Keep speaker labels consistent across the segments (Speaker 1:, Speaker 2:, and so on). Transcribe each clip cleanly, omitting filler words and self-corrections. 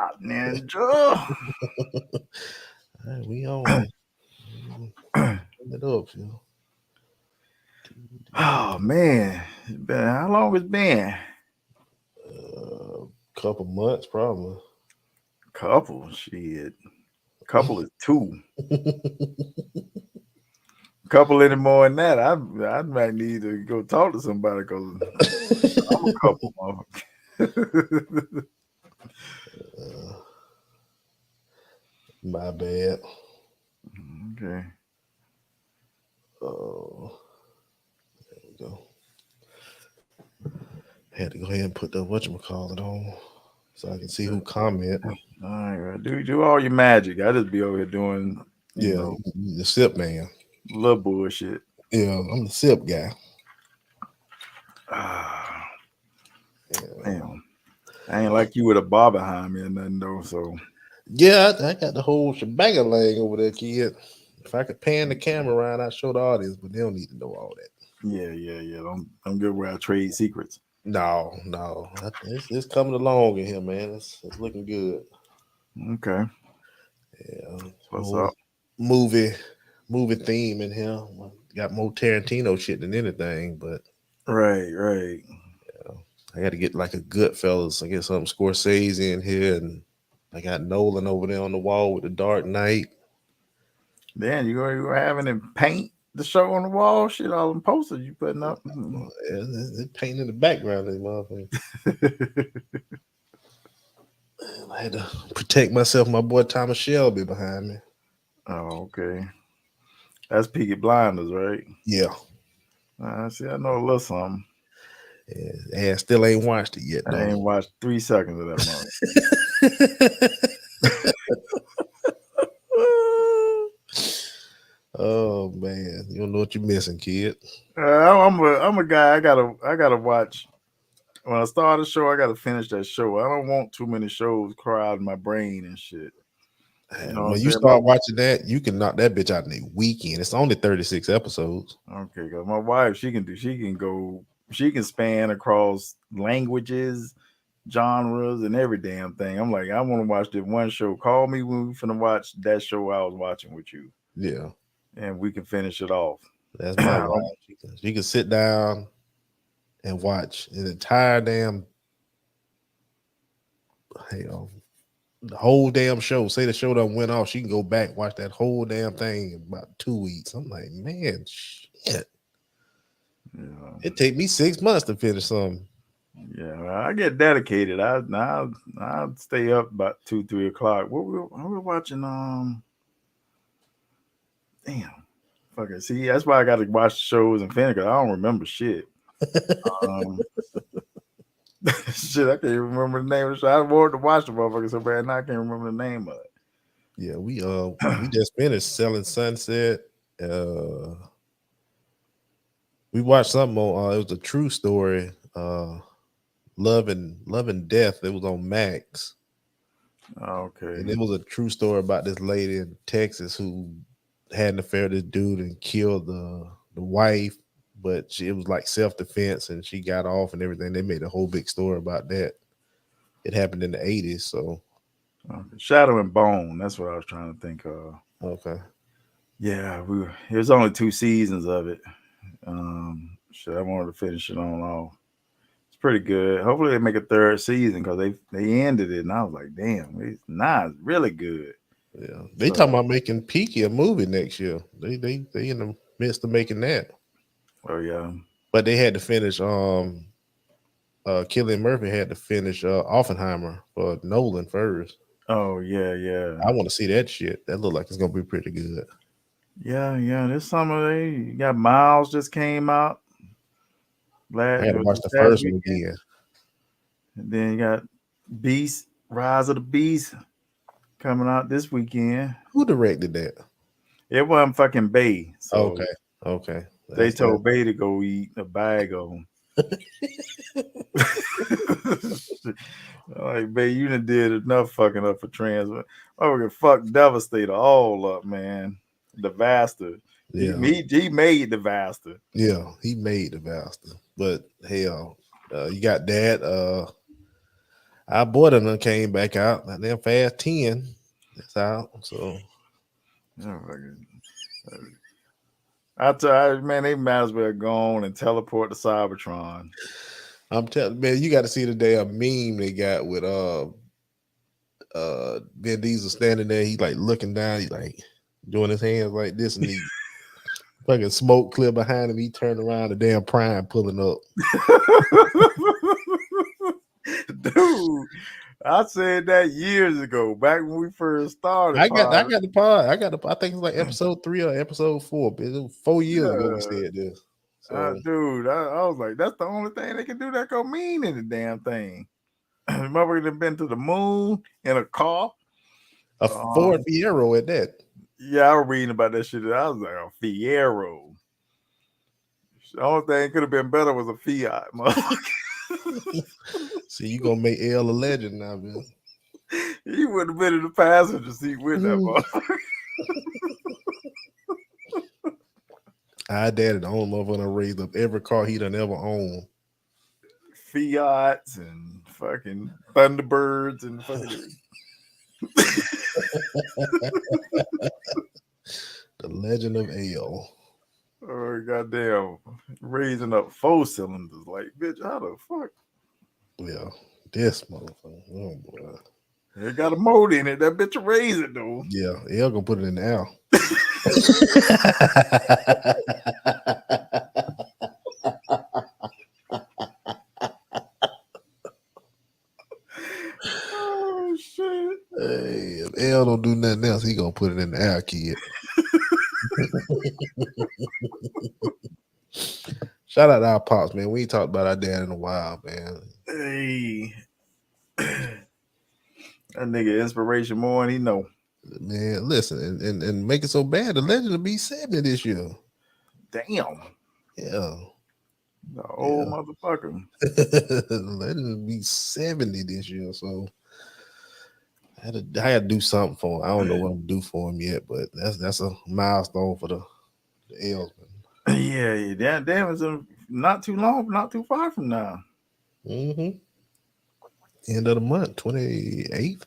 Speaker 1: Ninja.
Speaker 2: All right, we on. Turn it up, yo.
Speaker 1: Oh man, how long it's been?
Speaker 2: Couple months, probably.
Speaker 1: Couple shit. Couple is two. Couple any more than that, I might need to go talk to somebody because I'm a couple, motherfucker.
Speaker 2: Uh, my bad.
Speaker 1: Okay.
Speaker 2: Oh, there we go. Had to go ahead and put the whatchamacallit on so I can see who comment.
Speaker 1: All right, well, do all your magic. I just be over here doing,
Speaker 2: Yeah, the sip man.
Speaker 1: little bullshit.
Speaker 2: Yeah, I'm the sip guy.
Speaker 1: Ah,
Speaker 2: Yeah,
Speaker 1: damn. I ain't like you with a bar behind me or nothing though. So
Speaker 2: yeah, I got the whole shebang over there, kid. If I could pan the camera around, I'd show the audience, but they don't need to know all that.
Speaker 1: yeah. Don't get where I trade secrets.
Speaker 2: No, no, it's coming along in here, man. It's looking good.
Speaker 1: Okay,
Speaker 2: Yeah,
Speaker 1: what's
Speaker 2: whole
Speaker 1: up?
Speaker 2: movie movie theme in here. Got more Tarantino shit than anything, but
Speaker 1: Right.
Speaker 2: I got to get like a Goodfellas. I get some Scorsese in here, and I got Nolan over there on the wall with the Dark Knight.
Speaker 1: Then you go having him paint the show on the wall. Shit, all them posters you putting up. Mhm.
Speaker 2: Yeah, it's painting in the background of this motherfucker. I had to protect myself. My boy Thomas Shelby behind me.
Speaker 1: Oh, okay. That's Peaky Blinders, right?
Speaker 2: Yeah,
Speaker 1: See, I know a little something.
Speaker 2: yeah. And still ain't watched it yet
Speaker 1: I
Speaker 2: though.
Speaker 1: ain't watched 3 seconds of that mother.
Speaker 2: Oh man, you don't know what you're missing, kid.
Speaker 1: I'm a guy. I gotta watch. When I start a show, I gotta finish that show. I don't want too many shows crowding my brain and shit. You know what I'm
Speaker 2: When you
Speaker 1: saying?
Speaker 2: start watching that, you can knock that bitch out in a weekend. It's only 36 episodes.
Speaker 1: Okay, cause my wife, she can span across languages, genres, and every damn thing. I'm like, I want to watch this one show. Call me when we finna watch that show I was watching with you,
Speaker 2: Yeah,
Speaker 1: and we can finish it off.
Speaker 2: that's my wife. She can sit down and watch an entire damn hell, the whole damn show. Say the show done went off, she can go back watch that whole damn thing in about 2 weeks. I'm like, man, shit.
Speaker 1: Yeah,
Speaker 2: It take me 6 months to finish something.
Speaker 1: yeah. I get dedicated. I stay up about 2, 3 o'clock. What we watching? Damn. Fuck it. See, that's why I got to watch shows and finish. 'Cause I don't remember shit. Um, shit, I can't even remember the name of the show. I wanted to watch the motherfucker so bad, now I can't remember the name of
Speaker 2: Yeah, we
Speaker 1: it.
Speaker 2: just finished Selling Sunset. Uh we watched something on it was a true story. Love and Death. It was on Max. And
Speaker 1: Okay.
Speaker 2: it was a true story about this lady in Texas who had an affair with this dude and killed the wife, but it was like self defense and she got off and everything. They made a whole big story about that. It happened in the 80s, so
Speaker 1: Okay. Shadow and Bone. That's what I was trying to think of.
Speaker 2: okay.
Speaker 1: Yeah, there's only 2 seasons of it. Shit, I wanted to finish it on off. It's pretty good. Hopefully they make a third season because they ended it and I was like, damn, it's really good.
Speaker 2: Yeah. They talking
Speaker 1: So,
Speaker 2: about making Peaky a movie next year. They in the midst of making that.
Speaker 1: oh yeah.
Speaker 2: But they had to finish Killian Murphy had to finish Oppenheimer for Nolan first.
Speaker 1: Oh yeah.
Speaker 2: I want to see that shit. That look like it's gonna be pretty good.
Speaker 1: Yeah. This summer they you got Miles just came out
Speaker 2: I
Speaker 1: last
Speaker 2: had to
Speaker 1: was
Speaker 2: watch
Speaker 1: this
Speaker 2: the
Speaker 1: past
Speaker 2: first one
Speaker 1: weekend.
Speaker 2: again.
Speaker 1: And then you got Beast, Rise of the Beast coming out this weekend.
Speaker 2: Who directed that?
Speaker 1: It wasn't fucking Bay, so
Speaker 2: Okay, okay.
Speaker 1: they
Speaker 2: That's that.
Speaker 1: told Bay to go eat a bag of them. Like, Bay, you done did enough fucking up for trans. Oh, we fuck Devastator all up, man. The Vasta.
Speaker 2: Yeah,
Speaker 1: He made the Vasta.
Speaker 2: yeah. He made the bastard, but hell, you got that. Our boy done came back out. Now they're Fast 10. That's out. So
Speaker 1: Yeah, I tell you, man, they might as well go on and teleport to Cybertron.
Speaker 2: I'm telling man, you got to see the damn meme they got with Vin Diesel standing there. He like looking down. He like doing his hands like this, and he fucking smoke clear behind him. He turned around, the damn Prime pulling up.
Speaker 1: Dude, I said that years ago, back when we first started.
Speaker 2: I got the pod. I think it's like episode 3 or episode 4. But it was 4 years ago we
Speaker 1: Yeah,
Speaker 2: said this. So
Speaker 1: dude, I was like, that's the only thing they can do that go mean in the damn thing. Remember, they've been to the moon in a car.
Speaker 2: a Ford Fiero at that.
Speaker 1: Yeah, I was reading about that shit. I was like, a Fiero. The only thing could have been better was a Fiat, motherfucker.
Speaker 2: See, you gonna make L a legend now, man.
Speaker 1: He would have been in the passenger seat with that motherfucker.
Speaker 2: Our daddy, the only motherfucker that raised up every car he done ever owned.
Speaker 1: Fiats and fucking Thunderbirds and fucking
Speaker 2: The legend of L.
Speaker 1: oh goddamn raising up 4 cylinders. Like, bitch, how the fuck?
Speaker 2: Yeah, this motherfucker. Oh boy.
Speaker 1: It got a motor in it. That bitch will raise it though.
Speaker 2: Yeah, L gonna put it in the L.
Speaker 1: Oh shit.
Speaker 2: Hey, if L don't do nothing else, he gonna put it in the air, kid. Shout out to our pops, man. We ain't talked about our dad in a while, man.
Speaker 1: Hey. That nigga inspiration more than he know.
Speaker 2: Man, listen, and make it so bad. The legend will be 70 this year.
Speaker 1: Damn.
Speaker 2: Yeah.
Speaker 1: The old motherfucker.
Speaker 2: The legend will be 70 this year. So I had to do something for him. I don't know what I'm gonna do for him yet, but that's a milestone for the L's.
Speaker 1: Yeah, damn, it's not too long, not too far from now.
Speaker 2: Mm-hmm. End of the month, 28th.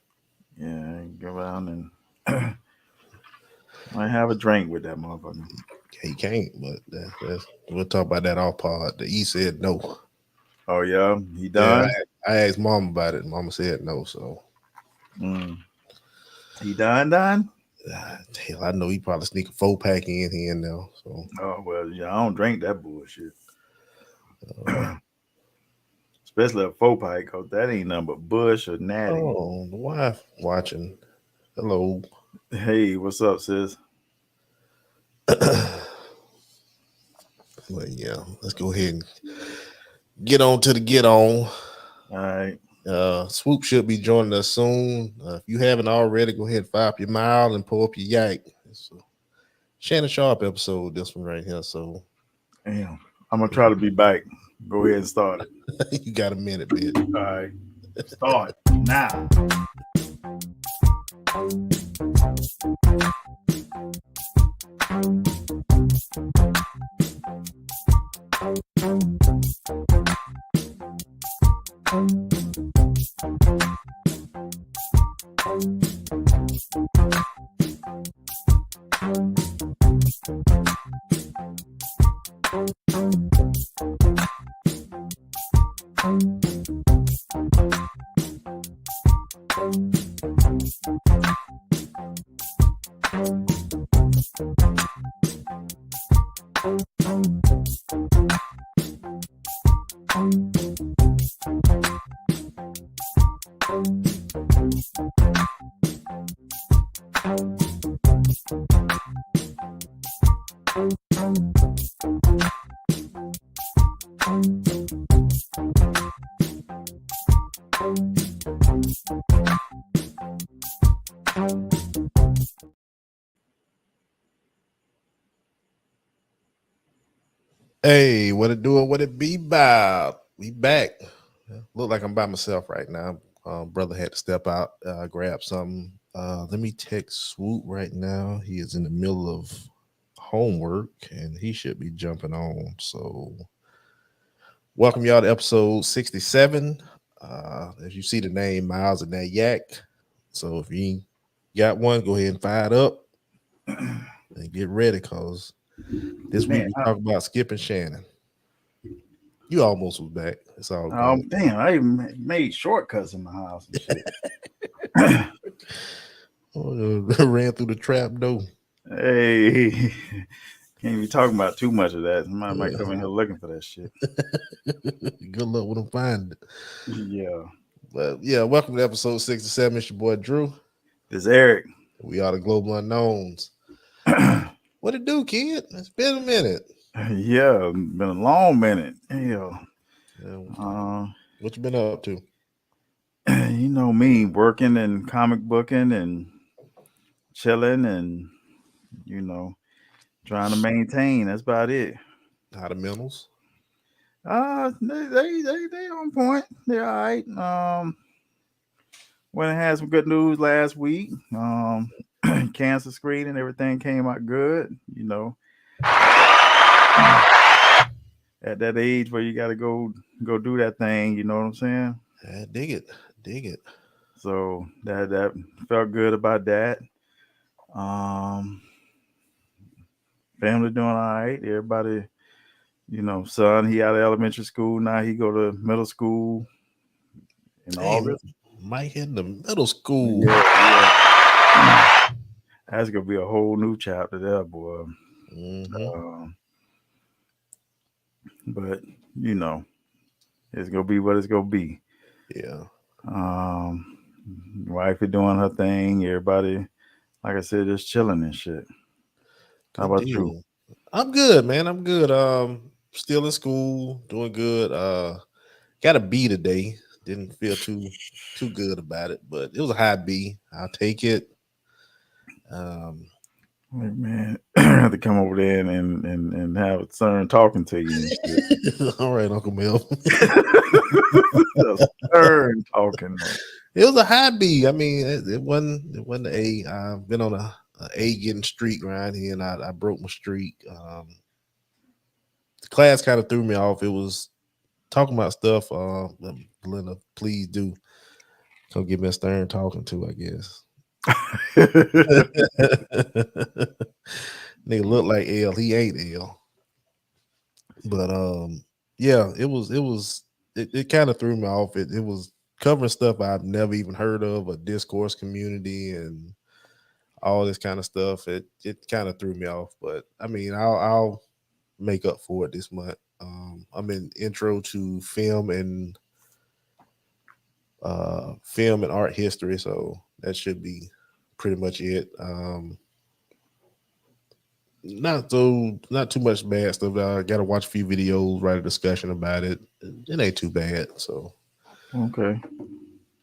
Speaker 1: Yeah, go around and might have a drink with that motherfucker.
Speaker 2: He can't, but we'll talk about that off pod. The E said no.
Speaker 1: Oh yeah, he done.
Speaker 2: Yeah, I asked Mom about it. Mama said no. So
Speaker 1: he done.
Speaker 2: Hell, I know he probably sneak a 4-pack in here now. So
Speaker 1: Oh well, yeah, I don't drink that bullshit. Especially a 4-pack, cause that ain't nothing but Bush or Natty.
Speaker 2: Oh, the wife watching. Hello.
Speaker 1: Hey, what's up, sis?
Speaker 2: Well, yeah, let's go ahead and get on to the get on.
Speaker 1: All right.
Speaker 2: Swoop should be joining us soon. If you haven't already, go ahead and fire up your mile and pull up your yak. It's a Shannon Sharp episode, this one right here. So,
Speaker 1: damn, I'm gonna try to be back. Go ahead and start it.
Speaker 2: you got a minute, bitch.
Speaker 1: All right, start now.
Speaker 2: Hey, what it doing? What it be about? We back. Look like I'm by myself right now. Brother had to step out, grab something. Let me text Swoop right now. He is in the middle of homework and he should be jumping on. So, welcome y'all to episode 67 As you see the name Miles and that yak. So if you got one, go ahead and fire it up and get ready because this week
Speaker 1: Man,
Speaker 2: we talk about Skip and Shannon. You almost was back. It's all good.
Speaker 1: damn, I even made shortcuts in my house and shit.
Speaker 2: Oh, ran through the trap door.
Speaker 1: Hey, can't be talking about too much of that. Somebody might
Speaker 2: Yeah.
Speaker 1: come in here looking for that shit.
Speaker 2: Good luck with them finding it.
Speaker 1: Yeah.
Speaker 2: But yeah, welcome to episode 67. It's your boy Drew.
Speaker 1: This Eric.
Speaker 2: We are the Global Unknowns. What it do, kid? It's been a minute.
Speaker 1: Yeah, been a long minute. Yeah.
Speaker 2: Yeah,
Speaker 1: Uh,
Speaker 2: what you been up to?
Speaker 1: you know me, working and comic booking and chilling and you know trying to maintain. That's about it.
Speaker 2: How the mentals?
Speaker 1: They on point. They're all right. Went and had some good news last week. Cancer screening, everything came out good. You know, at that age where you got to go do that thing. You know what I'm saying?
Speaker 2: Dig it, dig it.
Speaker 1: So that felt good about that. Um, Family doing all right. Everybody, son, he out of elementary school now. He go to middle school in
Speaker 2: Dang,
Speaker 1: August.
Speaker 2: might hit the middle school.
Speaker 1: Yeah, yeah. That's gonna be a whole new chapter there, boy.
Speaker 2: Mm-hmm.
Speaker 1: Um, but you know, it's gonna be what it's gonna be.
Speaker 2: Yeah,
Speaker 1: Um, Wife is doing her thing. Everybody, like I said, just chilling and shit. How
Speaker 2: good
Speaker 1: about you?
Speaker 2: deal. I'm good, man. I'm good. Still in school, doing good. Got a B today. Didn't feel too good about it, but it was a high B. I'll take it. Um,
Speaker 1: Like, man, I have to come over there and have a Stern talking to you and shit.
Speaker 2: all right, Uncle Mel.
Speaker 1: A Stern talking.
Speaker 2: It was a high B. I mean, it wasn't an A. I've been on a A getting streak around here, and I broke my streak. The class kind of threw me off. It was talking about stuff. Belinda, please do come give me a stern talking to. I guess nigga look like L. He ain't L. But yeah, it kind of threw me off. It was covering stuff I've never even heard of, a discourse community and all this kind of stuff. It kind of threw me off, but I mean, I'll make up for it this month. I'm in intro to film and art history, so that should be pretty much it. Not too much bad stuff. I got to watch a few videos, write a discussion about it. It ain't too bad. So
Speaker 1: Okay.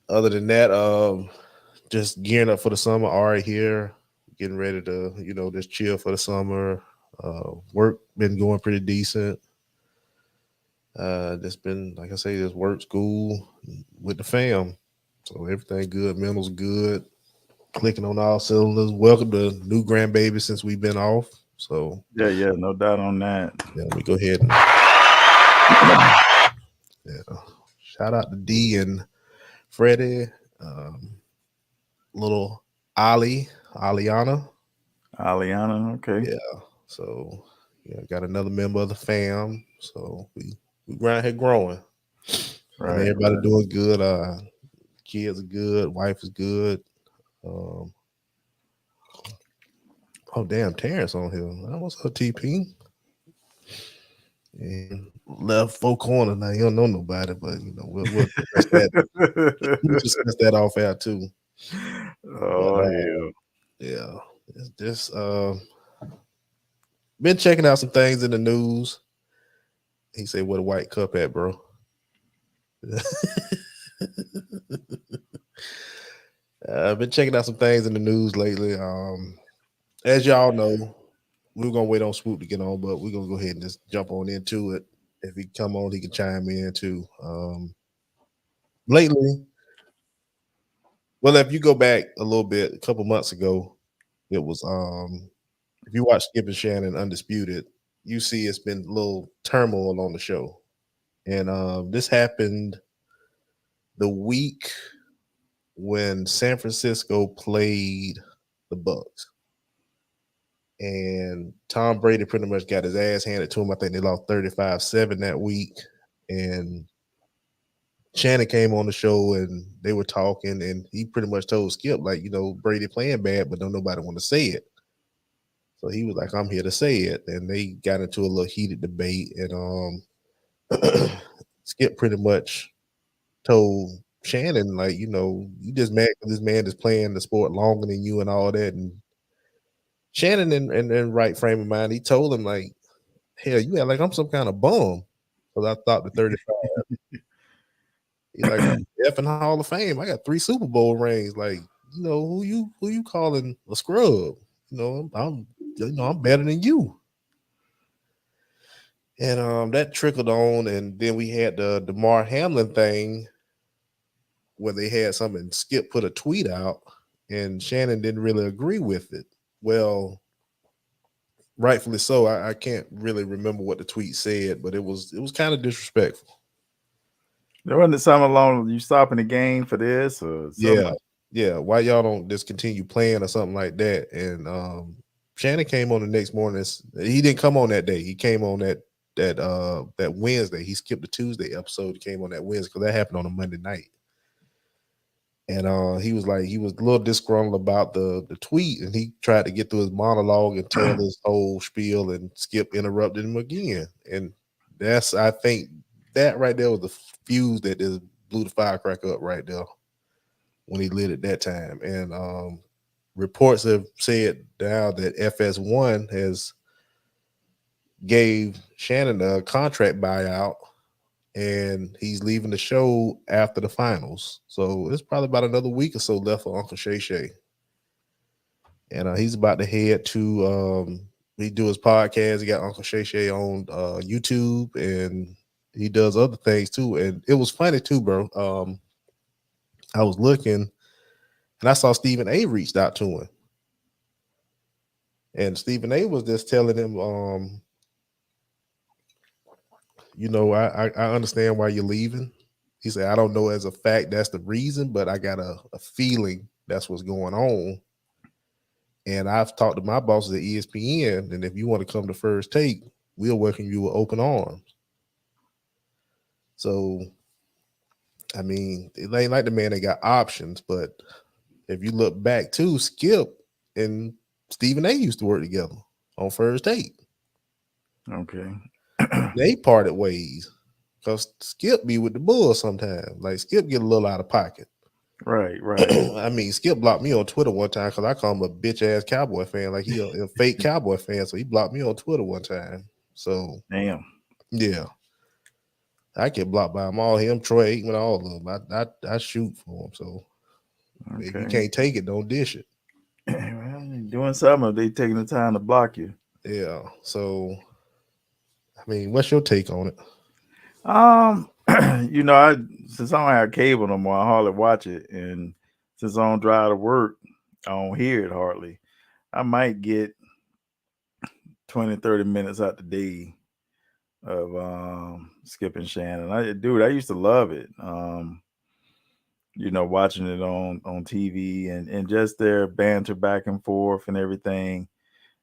Speaker 2: other than that, just gearing up for the summer. All right, here, getting ready to just chill for the summer. Work been going pretty decent. Just been like I say, just work, school with the fam. So everything good. Mental's good. Clicking on all cylinders. Welcome to new grandbaby since we've been off. So
Speaker 1: Yeah, yeah, no doubt on that.
Speaker 2: yeah, let me go ahead and yeah. Shout out to D and Freddie, um, little Aliana.
Speaker 1: Aliana, okay.
Speaker 2: Yeah. So yeah, got another member of the fam. So we around here growing. And
Speaker 1: Right,
Speaker 2: everybody
Speaker 1: right.
Speaker 2: doing good. Kids are good, wife is good. Um, oh damn, Terrence on here. What's up, TP? And left four corner now. You don't know nobody, but we'll discuss that. We'll discuss that off air too. But
Speaker 1: Oh hell.
Speaker 2: yeah, it's just been checking out some things in the news. He said, "What a white cup at, bro." I've been checking out some things in the news lately. As y'all know, we are gonna wait on Swoop to get on, but we're gonna go ahead and just jump on into it. If he come on, he can chime in too. Lately, well, if you go back a little bit, a couple months ago, it was if you watch Skip and Shannon Undisputed, you see it's been a little turmoil on the show. And this happened the week when San Francisco played the Bucks, and Tom Brady pretty much got his ass handed to him. I think they lost 35-7 that week. And Shannon came on the show and they were talking, and he pretty much told Skip, like, Brady playing bad, but don't nobody want to say it. So he was like, I'm here to say it. And they got into a little heated debate. And Skip pretty much told Shannon, like, you just mad because this man is playing the sport longer than you and all that. And Shannon, in right frame of mind, he told him, like, hell, you act like I'm some kind of bum. Because I thought the 35, he's like, I'm effing Hall of Fame. I got 3 Super Bowl rings. Like, who you calling a scrub? I'm better than you. And that trickled on, and then we had the Damar Hamlin thing where they had something. Skip put a tweet out, and Shannon didn't really agree with it. Well, rightfully so. I can't really remember what the tweet said, but it was kind of disrespectful.
Speaker 1: There wasn't something along you stopping the game for this or something
Speaker 2: Yeah,
Speaker 1: like.
Speaker 2: yeah. Why y'all don't just continue playing or something like that? And Shannon came on the next morning. He didn't come on that day. He came on that Wednesday. He skipped the Tuesday episode. He came on that Wednesday because that happened on a Monday night. And he was like, he was a little disgruntled about the tweet, and he tried to get through his monologue and tell his whole spiel, and Skip interrupted him again. And I think that right there was the fuse that just blew the firecracker up right there when he lit it that time. And reports have said now that FS1 has gave Shannon a contract buyout, and he's leaving the show after the finals. So it's probably about another week or so left for Uncle Shay. And he's about to head to he do his podcast. He got Uncle Shay on YouTube, and he does other things too. And it was funny too, bro. I was looking, and I saw Stephen A reached out to him, and Stephen A was just telling him, I understand why you're leaving. He said, I don't know as a fact that's the reason, but I got a feeling that's what's going on. And I've talked to my bosses at ESPN, and if you want to come to First Take, we'll welcome you with open arms. So, I mean, it ain't like the man that got options, but if you look back to Skip and Stephen A used to work together on First Take.
Speaker 1: Okay.
Speaker 2: They parted ways because Skip be with the Bulls sometimes. Like Skip get a little out of pocket.
Speaker 1: Right, right.
Speaker 2: I mean, Skip blocked me on Twitter one time because I call him a bitch ass Cowboy fan, like he a fake Cowboy fan. So he blocked me on Twitter one time. So
Speaker 1: Damn.
Speaker 2: yeah, I get blocked by them all. Him, Troy Aikman, all of them. I shoot for him. So if you
Speaker 1: Okay.
Speaker 2: can't take it, don't dish it.
Speaker 1: Well, you're doing something if they taking the time to block you.
Speaker 2: Yeah. So I mean, what's your take on it?
Speaker 1: Um, I since I don't have cable no more, I hardly watch it, and since I don't drive to work, I don't hear it hardly. I might get 20, 30 minutes out the day of skipping Shannon. I used to love it. Watching it on TV and just their banter back and forth and everything,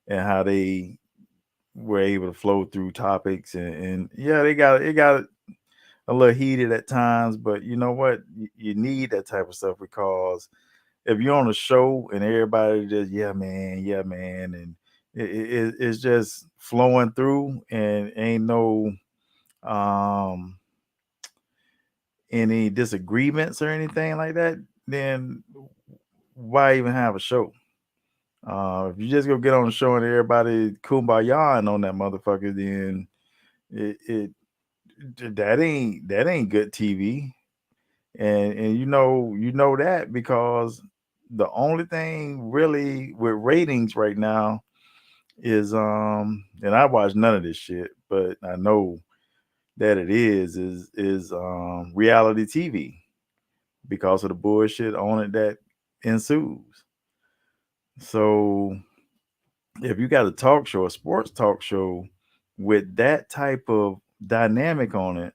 Speaker 1: and how they were able to flow through topics and yeah, it got a little heated at times, but you know what? You need that type of stuff because if you're on a show and everybody just yeah man, and it's just flowing through and ain't no um any disagreements or anything like that, then why even have a show? If you just go get on the show and everybody kumbaya and on that motherfucker, then it that ain't good TV. And you know that because the only thing really with ratings right now is and I watch none of this shit, but I know that it is reality TV because of the bullshit on it that ensues. So if you got a talk show, a sports talk show with that type of dynamic on it,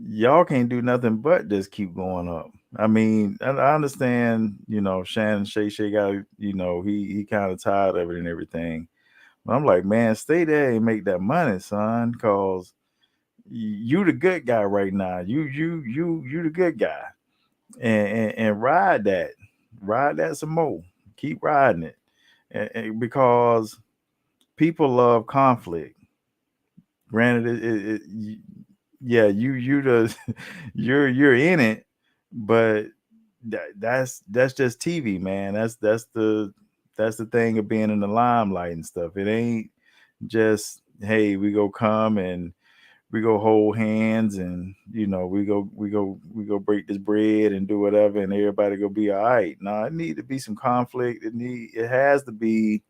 Speaker 1: y'all can't do nothing but just keep going up. I mean, I understand, Shannon Shay got, he kind of tired of it and everything. But I'm like, man, stay there and make that money, son, cause you the good guy right now. You the good guy, and ride that some more. Keep riding it, because people love conflict. Granted, yeah, you the you're in it, but that's just TV, man. That's the thing of being in the limelight and stuff. It ain't just, hey, we go come and we go hold hands, and we go break this bread and do whatever, and everybody go be all right. No, it need to be some conflict. It has to be,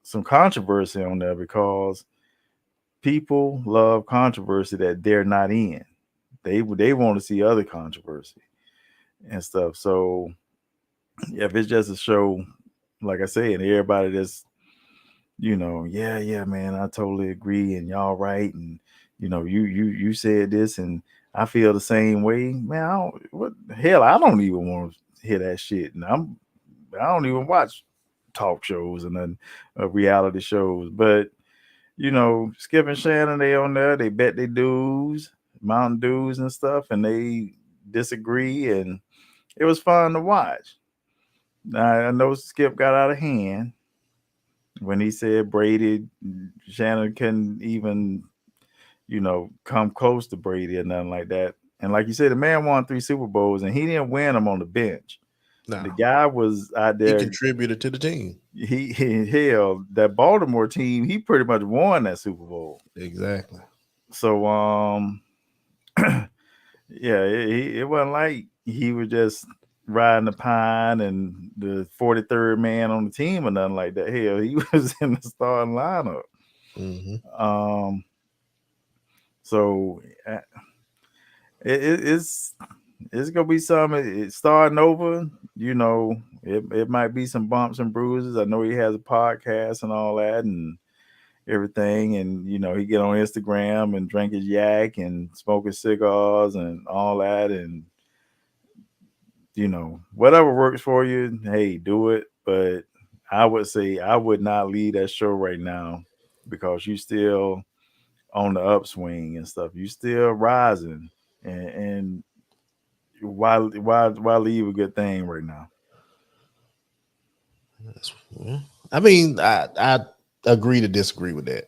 Speaker 1: some controversy on there, because people love controversy that they're not in. They want to see other controversy and stuff. So if it's just a show, like I say, and everybody just, yeah, man, I totally agree, and y'all right, and you said this, and I feel the same way, man. What hell? I don't even want to hear that shit, and I don't even watch talk shows and then reality shows, but Skip and Shannon, they on there. They bet their dues, mountain dues and stuff, and they disagree, and it was fun to watch. Now, I know Skip got out of hand when he said Brady, Shannon couldn't even, come close to Brady or nothing like that. And like you said, the man won 3 Super Bowls, and he didn't win them on the bench. The
Speaker 2: No,
Speaker 1: guy was out
Speaker 2: he
Speaker 1: there.
Speaker 2: contributed to the team.
Speaker 1: Hell, that Baltimore team, he pretty much won that Super Bowl.
Speaker 2: Exactly.
Speaker 1: So yeah, it wasn't like he was just riding the pine and the 43rd man on the team or nothing like that. Hell, he was in the starting lineup.
Speaker 2: Hmm.
Speaker 1: Um, so it's gonna be something. It's starting over. It might be some bumps and bruises. I know he has a podcast and all that and everything, and he get on Instagram and drink his yak and smoke his cigars and all that, and whatever works for you, hey, do it. But I would say I would not leave that show right now, because you still on the upswing and stuff. You still rising, and why leave a good thing right now?
Speaker 2: Well, I mean, I agree to disagree with that.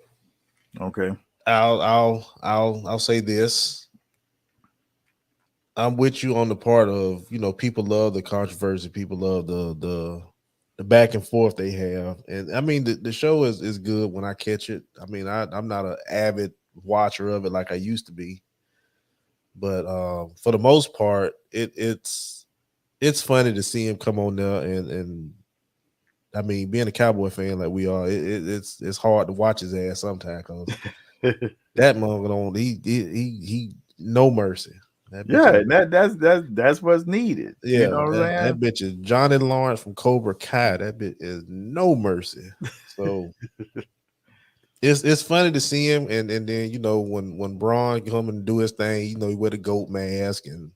Speaker 1: Okay.
Speaker 2: I'll say this. I'm with you on the part of people love the controversy, people love the back and forth they have, and I mean the show is good when I catch it. I mean I'm not an avid watcher of it like I used to be, but for the most part it's funny to see him come on there and I mean being a Cowboy fan like we are, it's hard to watch his ass sometimes because that mother on he no mercy. That bitch
Speaker 1: Yeah,
Speaker 2: is.
Speaker 1: and that's what's needed. You
Speaker 2: Yeah,
Speaker 1: know what
Speaker 2: that
Speaker 1: I'm
Speaker 2: bitch is Johnny Lawrence from Cobra Kai. That bitch is no mercy. So it's funny to see him, and then when Braun come and do his thing, he wear the goat mask and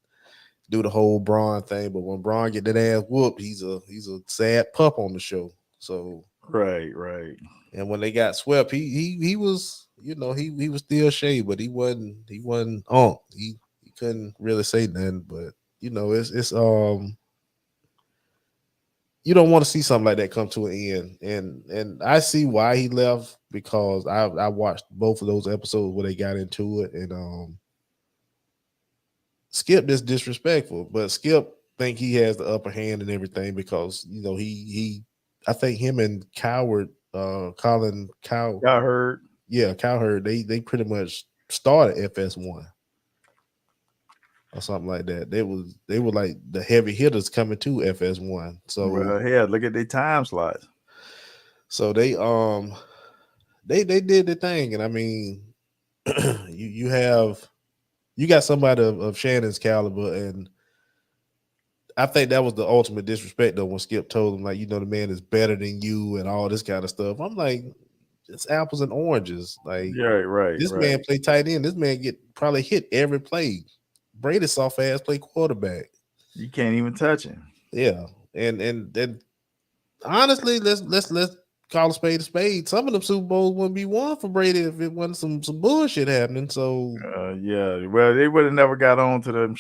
Speaker 2: do the whole Braun thing. But when Braun get that ass whooped, he's a sad pup on the show. So
Speaker 1: saying? Right.
Speaker 2: and when they got swept, he was he was still Shay, but he wasn't on. He couldn't really say nothing, but it's you don't want to see something like that come to an end. And I see why he left because I watched both of those episodes where they got into it and Skip is disrespectful, but Skip think he has the upper hand and everything because he I think him and Coward Colin Cow
Speaker 1: Got hurt.
Speaker 2: yeah Cowherd they pretty much started FS1 or something like that. They were like the heavy hitters coming to FS1. So
Speaker 1: Well, yeah, look at the time slots.
Speaker 2: so they did the thing, and I mean, you got somebody of Shannon's caliber, and I think that was the ultimate disrespect though when Skip told him like the man is better than you and all this kind of stuff. I'm like, it's apples and oranges. Like
Speaker 1: Yeah, right,
Speaker 2: this
Speaker 1: right.
Speaker 2: man play tight end. This man get probably hit every play. Brady soft ass play quarterback.
Speaker 1: You can't even touch him.
Speaker 2: Yeah, and honestly, let's call a spade a spade. Some of them Super Bowls wouldn't be won for Brady if it wasn't some bullshit happening. So
Speaker 1: Yeah. Well, they would have never got on to them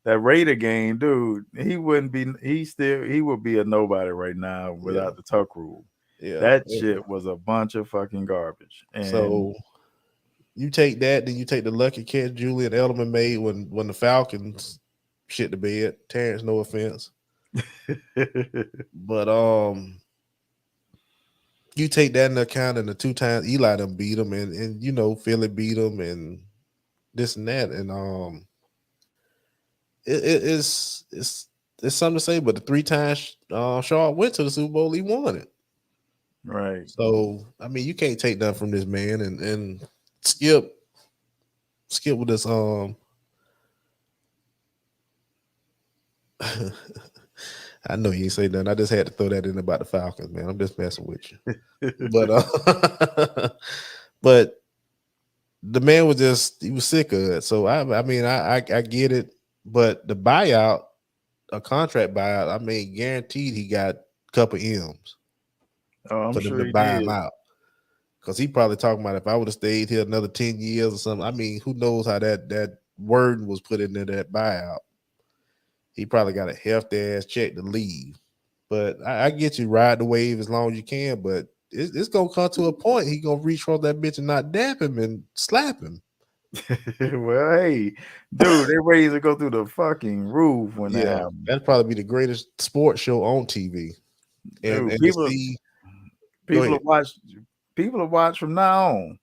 Speaker 1: that Raider game, dude. He wouldn't be. He would be a nobody right now
Speaker 2: yeah,
Speaker 1: without the tuck rule.
Speaker 2: yeah.
Speaker 1: That shit was a bunch of fucking garbage. And
Speaker 2: So you take that, then you take the lucky catch Julian Edelman made when the Falcons shit the bed. Terrence, no offense, but you take that into account, and the two times Eli done beat him, and you know Philly beat him, and this and that, and it's something to say. But the three times Shaw went to the Super Bowl, he won it.
Speaker 1: right.
Speaker 2: So I mean, you can't take nothing from this man, and skip with this I know you ain't say nothing. I just had to throw that in about the Falcons, man. I'm just messing with you. But but the man was just he was sick of it. So I mean I get it, but the buyout, a contract buyout, I mean guaranteed he got a couple M's
Speaker 1: Oh, I'm
Speaker 2: for them
Speaker 1: sure
Speaker 2: to
Speaker 1: he
Speaker 2: buy him
Speaker 1: did.
Speaker 2: out. Cause he probably talking about if I would have stayed here another 10 years or something. I mean, who knows how that word was put into that buyout. He probably got a hefty ass check to leave. But I get you ride the wave as long as you can, but it's gonna come to a point he gonna reach for that bitch and not dap him and slap him.
Speaker 1: Well, hey, dude, they ready to go through the fucking roof when that
Speaker 2: Yeah,
Speaker 1: happens.
Speaker 2: that'd probably be the greatest sports show on TV.
Speaker 1: Dude,
Speaker 2: And to see, go
Speaker 1: people
Speaker 2: ahead.
Speaker 1: have watched people have watched from now on.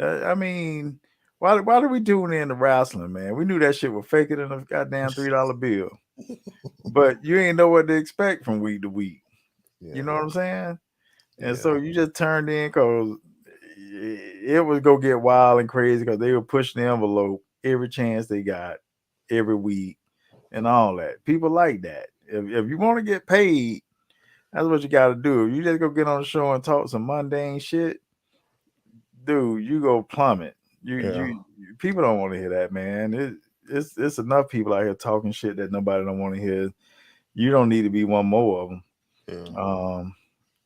Speaker 1: I mean, why do we tune in to wrestling, man? We knew that shit was faker than a goddamn $3 bill. But you ain't know what to expect from week to week. You
Speaker 2: Yeah,
Speaker 1: know what I'm saying? And
Speaker 2: yeah,
Speaker 1: so you just turned in because it was go get wild and crazy because they were pushing the envelope every chance they got, every week, and all that. People like that. If you want to get paid, that's what you got to do. If you just go get on the show and talk some mundane shit, dude, you go plummet.
Speaker 2: yeah,
Speaker 1: People don't want to hear that, man. It's enough people out here talking shit that nobody don't want to hear. You don't need to be one more of them.
Speaker 2: yeah,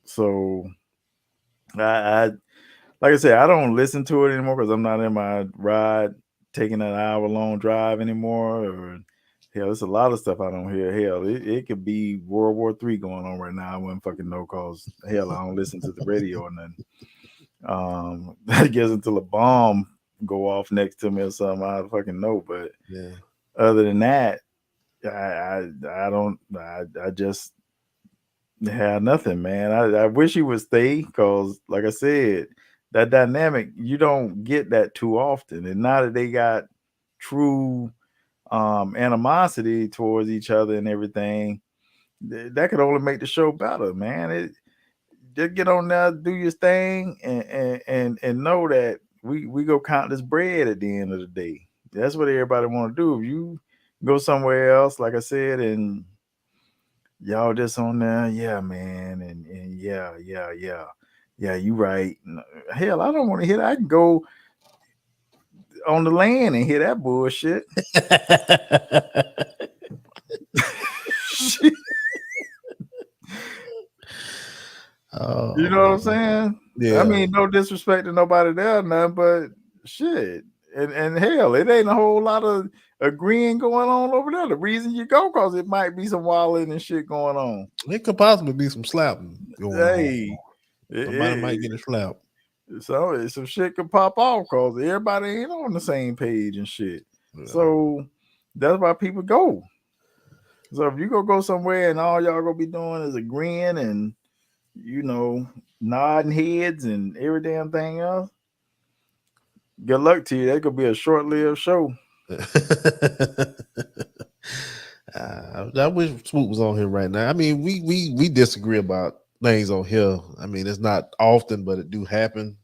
Speaker 1: So I like I said, I don't listen to it anymore because I'm not in my ride taking an hour long drive anymore. Or hell, there's a lot of stuff I don't hear. Hell, it could be World War III going on right now. I wouldn't fucking know because hell, I don't listen to the radio or nothing. I guess until a bomb go off next to me or something, I fucking know. But
Speaker 2: yeah.
Speaker 1: other than that, I don't. I just have nothing, man. I wish he would stay because, like I said, that dynamic you don't get that too often. And now that they got true animosity towards each other and everything, that could only make the show better, man. Just get on there, do your thing, and know that we go count this bread at the end of the day. That's what everybody want to do. If you go somewhere else, like I said, and y'all just on there, yeah, man, and yeah, you right. Hell, I don't want to hear that. I can go on the land and hear that bullshit. You
Speaker 2: Oh
Speaker 1: know what I'm
Speaker 2: man,
Speaker 1: saying? I
Speaker 2: yeah.
Speaker 1: mean, no disrespect to nobody there, none, but shit. And hell, it ain't a whole lot of agreeing going on over there. The reason you go, cause it might be some wilding and shit going on.
Speaker 2: It could possibly be some slapping going on.
Speaker 1: Hey,
Speaker 2: Somebody
Speaker 1: it,
Speaker 2: might get a slap.
Speaker 1: so some shit could pop off because everybody ain't on the same page and shit.
Speaker 2: Yeah.
Speaker 1: So that's why people go. So if you go somewhere and all y'all gonna be doing is agreeing and you know nodding heads and every damn thing else, good luck to you. That could be a short-lived show.
Speaker 2: I wish Swoop was on here right now. I mean, we disagree about things on here. I mean, it's not often, but it do happen.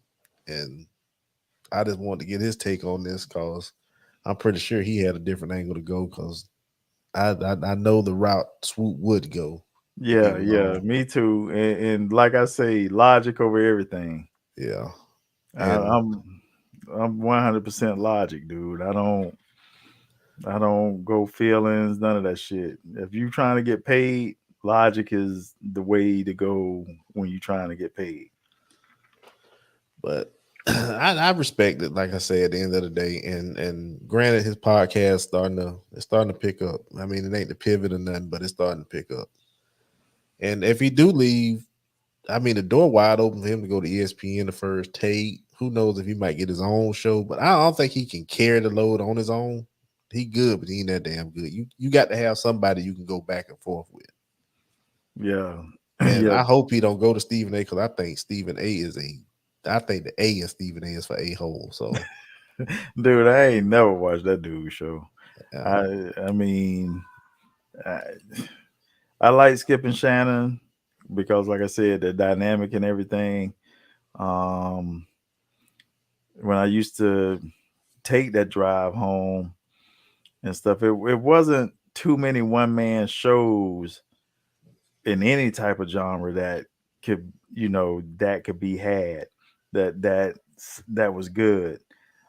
Speaker 2: And I just wanted to get his take on this because I'm pretty sure he had a different angle to go. Because I know the route Swoop would go if he
Speaker 1: Yeah,
Speaker 2: was
Speaker 1: yeah,
Speaker 2: on.
Speaker 1: me too. And like I say, logic over everything.
Speaker 2: Yeah,
Speaker 1: I,
Speaker 2: and
Speaker 1: I'm 100% logic, dude. I don't go feelings, none of that shit. If you trying to get paid, logic is the way to go when you trying to get paid.
Speaker 2: but I respect it. Like I said, at the end of the day, and granted, his podcast it's starting to pick up. I mean, it ain't the pivot or nothing, but it's starting to pick up. And if he do leave, I mean, the door wide open for him to go to ESPN the first take. Who knows if he might get his own show? But I don't think he can carry the load on his own. He good, but he ain't that damn good. You got to have somebody you can go back and forth with.
Speaker 1: Yeah.
Speaker 2: And
Speaker 1: Yeah.
Speaker 2: I hope he don't go to Stephen A. because I think Stephen A. I think the A in Stephen A. is for a hole. So
Speaker 1: Dude, I ain't never watched that dude show.
Speaker 2: yeah,
Speaker 1: I mean, I, I like Skip and Shannon because, like I said, the dynamic and everything. Um, when I used to take that drive home and stuff, it wasn't too many one man shows in any type of genre that could, that could be had that was good.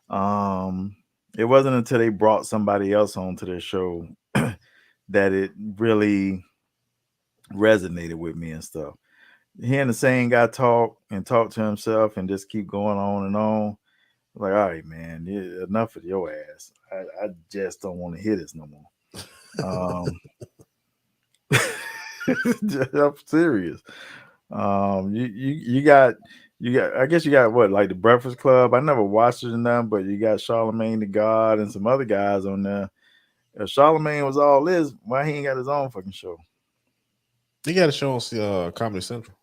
Speaker 1: Um, it wasn't until they brought somebody else onto their show that it really resonated with me and stuff. Hearing the same guy talk and talk to himself and just keep going on and on. Like, all right, man, yeah, enough of your ass. I just don't want to hear this no more. I'm serious. You got. I guess you got what, like the Breakfast Club. I never watched it enough, but you got Charlemagne the God and some other guys on there. If Charlemagne was all this, why he ain't got his own fucking show?
Speaker 2: he got a show on Comedy Central.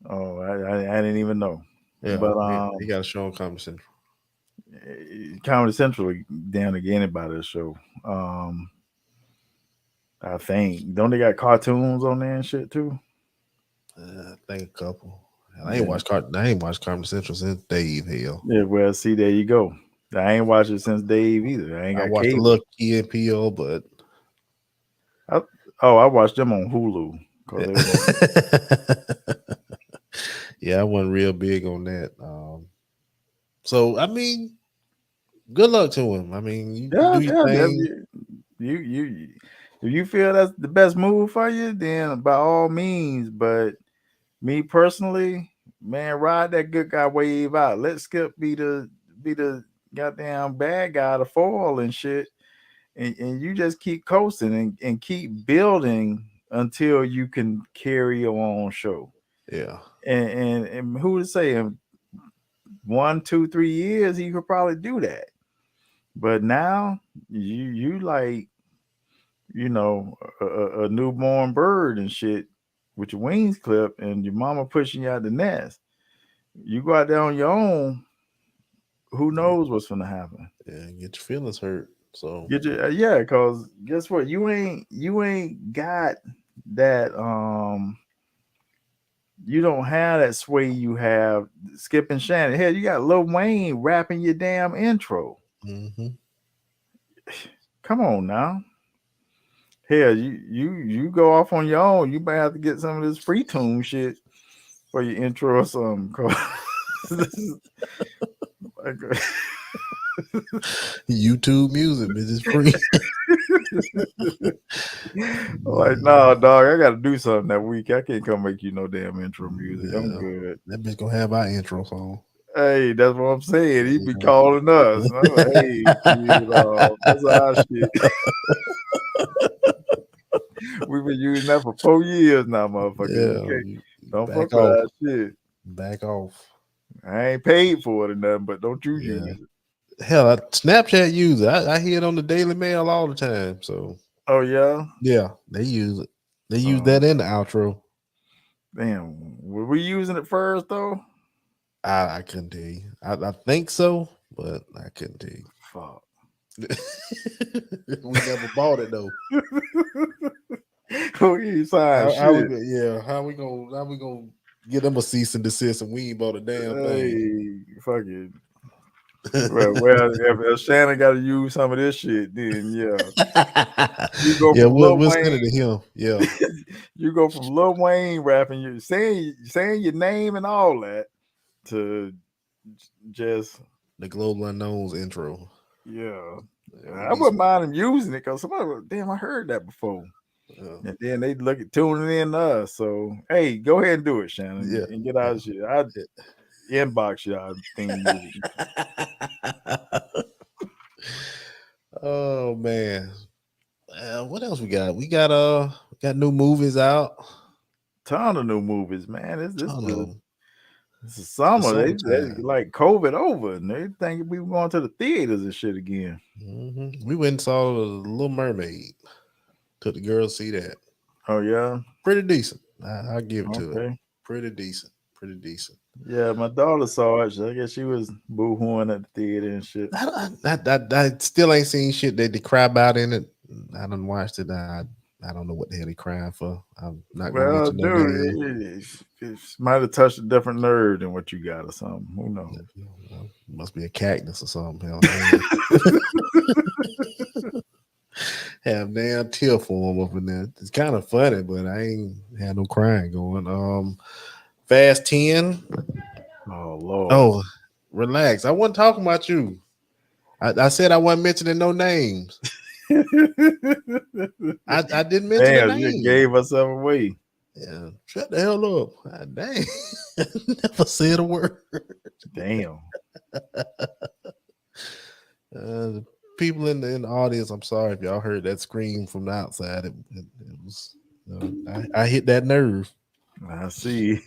Speaker 1: Oh, I didn't even know.
Speaker 2: Yeah,
Speaker 1: But
Speaker 2: he got a show on Comedy Central.
Speaker 1: Comedy Central down to get anybody to show. I think don't they got cartoons on there and shit too?
Speaker 2: I think a couple.
Speaker 1: Yeah,
Speaker 2: I ain't watched Comedy Central since Dave Hill.
Speaker 1: yeah. Well, see, there you go. I ain't watched it since Dave either. I ain't
Speaker 2: I
Speaker 1: got
Speaker 2: watched a
Speaker 1: cable.
Speaker 2: little Key and Peele, but
Speaker 1: I, I watched them on Hulu because they was on.
Speaker 2: yeah, I wasn't real big on that. So I mean, good luck to him. I mean, you
Speaker 1: Yeah,
Speaker 2: do your
Speaker 1: yeah.
Speaker 2: thing.
Speaker 1: You, if you feel that's the best move for you, then by all means. But me personally, man, ride that good guy wave out. Let Skip be the goddamn bad guy, the foil and shit, and you just keep coasting and keep building until you can carry your own show.
Speaker 2: Yeah,
Speaker 1: And who to say in 1, 2, 3 years he could probably do that. But now you like a newborn bird and shit with your wings clipped and your mama pushing you out the nest. You go out there on your own, who knows what's gonna happen?
Speaker 2: yeah, get your feelings hurt. So
Speaker 1: Get your yeah, cause guess what? You ain't got that you don't have that sway you have Skip and Shannon. Hell, you got Lil Wayne rapping your damn intro.
Speaker 2: mhm.
Speaker 1: Come on now. Hell, you go off on your own. You might have to get some of this free tune shit for your intro or something. 'Cause this is like,
Speaker 2: YouTube music, bitch, is free.
Speaker 1: like, nah, dog, I gotta do something that week. I can't come make you no damn intro music. I'm
Speaker 2: Yeah,
Speaker 1: good.
Speaker 2: that bitch gonna have our intro song.
Speaker 1: Hey, that's what I'm saying. He be
Speaker 2: Yeah.
Speaker 1: calling us. And I'm like, hey, that's our shit. We've been using that for 4 years now, motherfucker. You
Speaker 2: Yeah,
Speaker 1: can't
Speaker 2: you
Speaker 1: don't
Speaker 2: back
Speaker 1: fuck with
Speaker 2: off,
Speaker 1: our shit.
Speaker 2: back off.
Speaker 1: I ain't paid for it or nothing, but don't you use
Speaker 2: Yeah,
Speaker 1: it.
Speaker 2: hell, Snapchat use it. I hear it on the Daily Mail all the time. So
Speaker 1: Oh yeah.
Speaker 2: yeah, they use it. They use
Speaker 1: Oh
Speaker 2: that in the outro.
Speaker 1: damn. Were we using it first though?
Speaker 2: I couldn't tell you. I think so, but I couldn't tell you.
Speaker 1: Fuck.
Speaker 2: We never bought it though.
Speaker 1: We signed shit.
Speaker 2: How we gonna get them a cease and desist and we ain't bought a damn thing.
Speaker 1: Hey, fuck it. Well, if Shannon got to use some of this shit, then yeah, you go
Speaker 2: Yeah,
Speaker 1: from Lil
Speaker 2: we'll send it
Speaker 1: Wayne.
Speaker 2: to him. Yeah.
Speaker 1: You go from Lil Wayne rapping, you saying your name and all that, to just
Speaker 2: The Global Unknowns intro.
Speaker 1: yeah.
Speaker 2: Yeah, we
Speaker 1: I
Speaker 2: need
Speaker 1: wouldn't
Speaker 2: some.
Speaker 1: mind them using it because somebody, damn, I heard that before. And then they look at tuning in to us. So hey, go ahead and do it, Shannon,
Speaker 2: Yeah.
Speaker 1: and get our shit. I
Speaker 2: Yeah.
Speaker 1: inbox y'all theme music.
Speaker 2: Oh man. What else we got? We got new movies out.
Speaker 1: Ton of new movies, man.
Speaker 2: Ton of them.
Speaker 1: This is
Speaker 2: It's the
Speaker 1: summer. They
Speaker 2: summertime.
Speaker 1: like COVID over, and they think we were going to the theaters and shit again.
Speaker 2: We went and saw the Little Mermaid. Took the girls to see that.
Speaker 1: Oh yeah,
Speaker 2: Pretty decent. I'll give it to it.
Speaker 1: okay.
Speaker 2: Pretty decent. Pretty decent.
Speaker 1: Yeah, my daughter saw it. I guess she was boo-hooing at the theater and shit.
Speaker 2: I still ain't seen shit that they cry about in it. I done watched it. I don't know what the hell they crying for. I'm not gonna
Speaker 1: Well,
Speaker 2: mention no name.
Speaker 1: dude, it might have touched a different nerve than what you got or something. Who knows?
Speaker 2: Must be a cactus or something. Hell, have damn tear form up in there. It's kind of funny, but I ain't had no crying going. Fast 10.
Speaker 1: Oh Lord.
Speaker 2: Oh, relax. I wasn't talking about you. I said I wasn't mentioning no names. I didn't mention a
Speaker 1: Damn, you
Speaker 2: name.
Speaker 1: gave herself away.
Speaker 2: Yeah, shut the hell up. Dang. Never said a word.
Speaker 1: Damn.
Speaker 2: The people in the audience, I'm sorry if y'all heard that scream from the outside. It was, I hit that nerve.
Speaker 1: I see.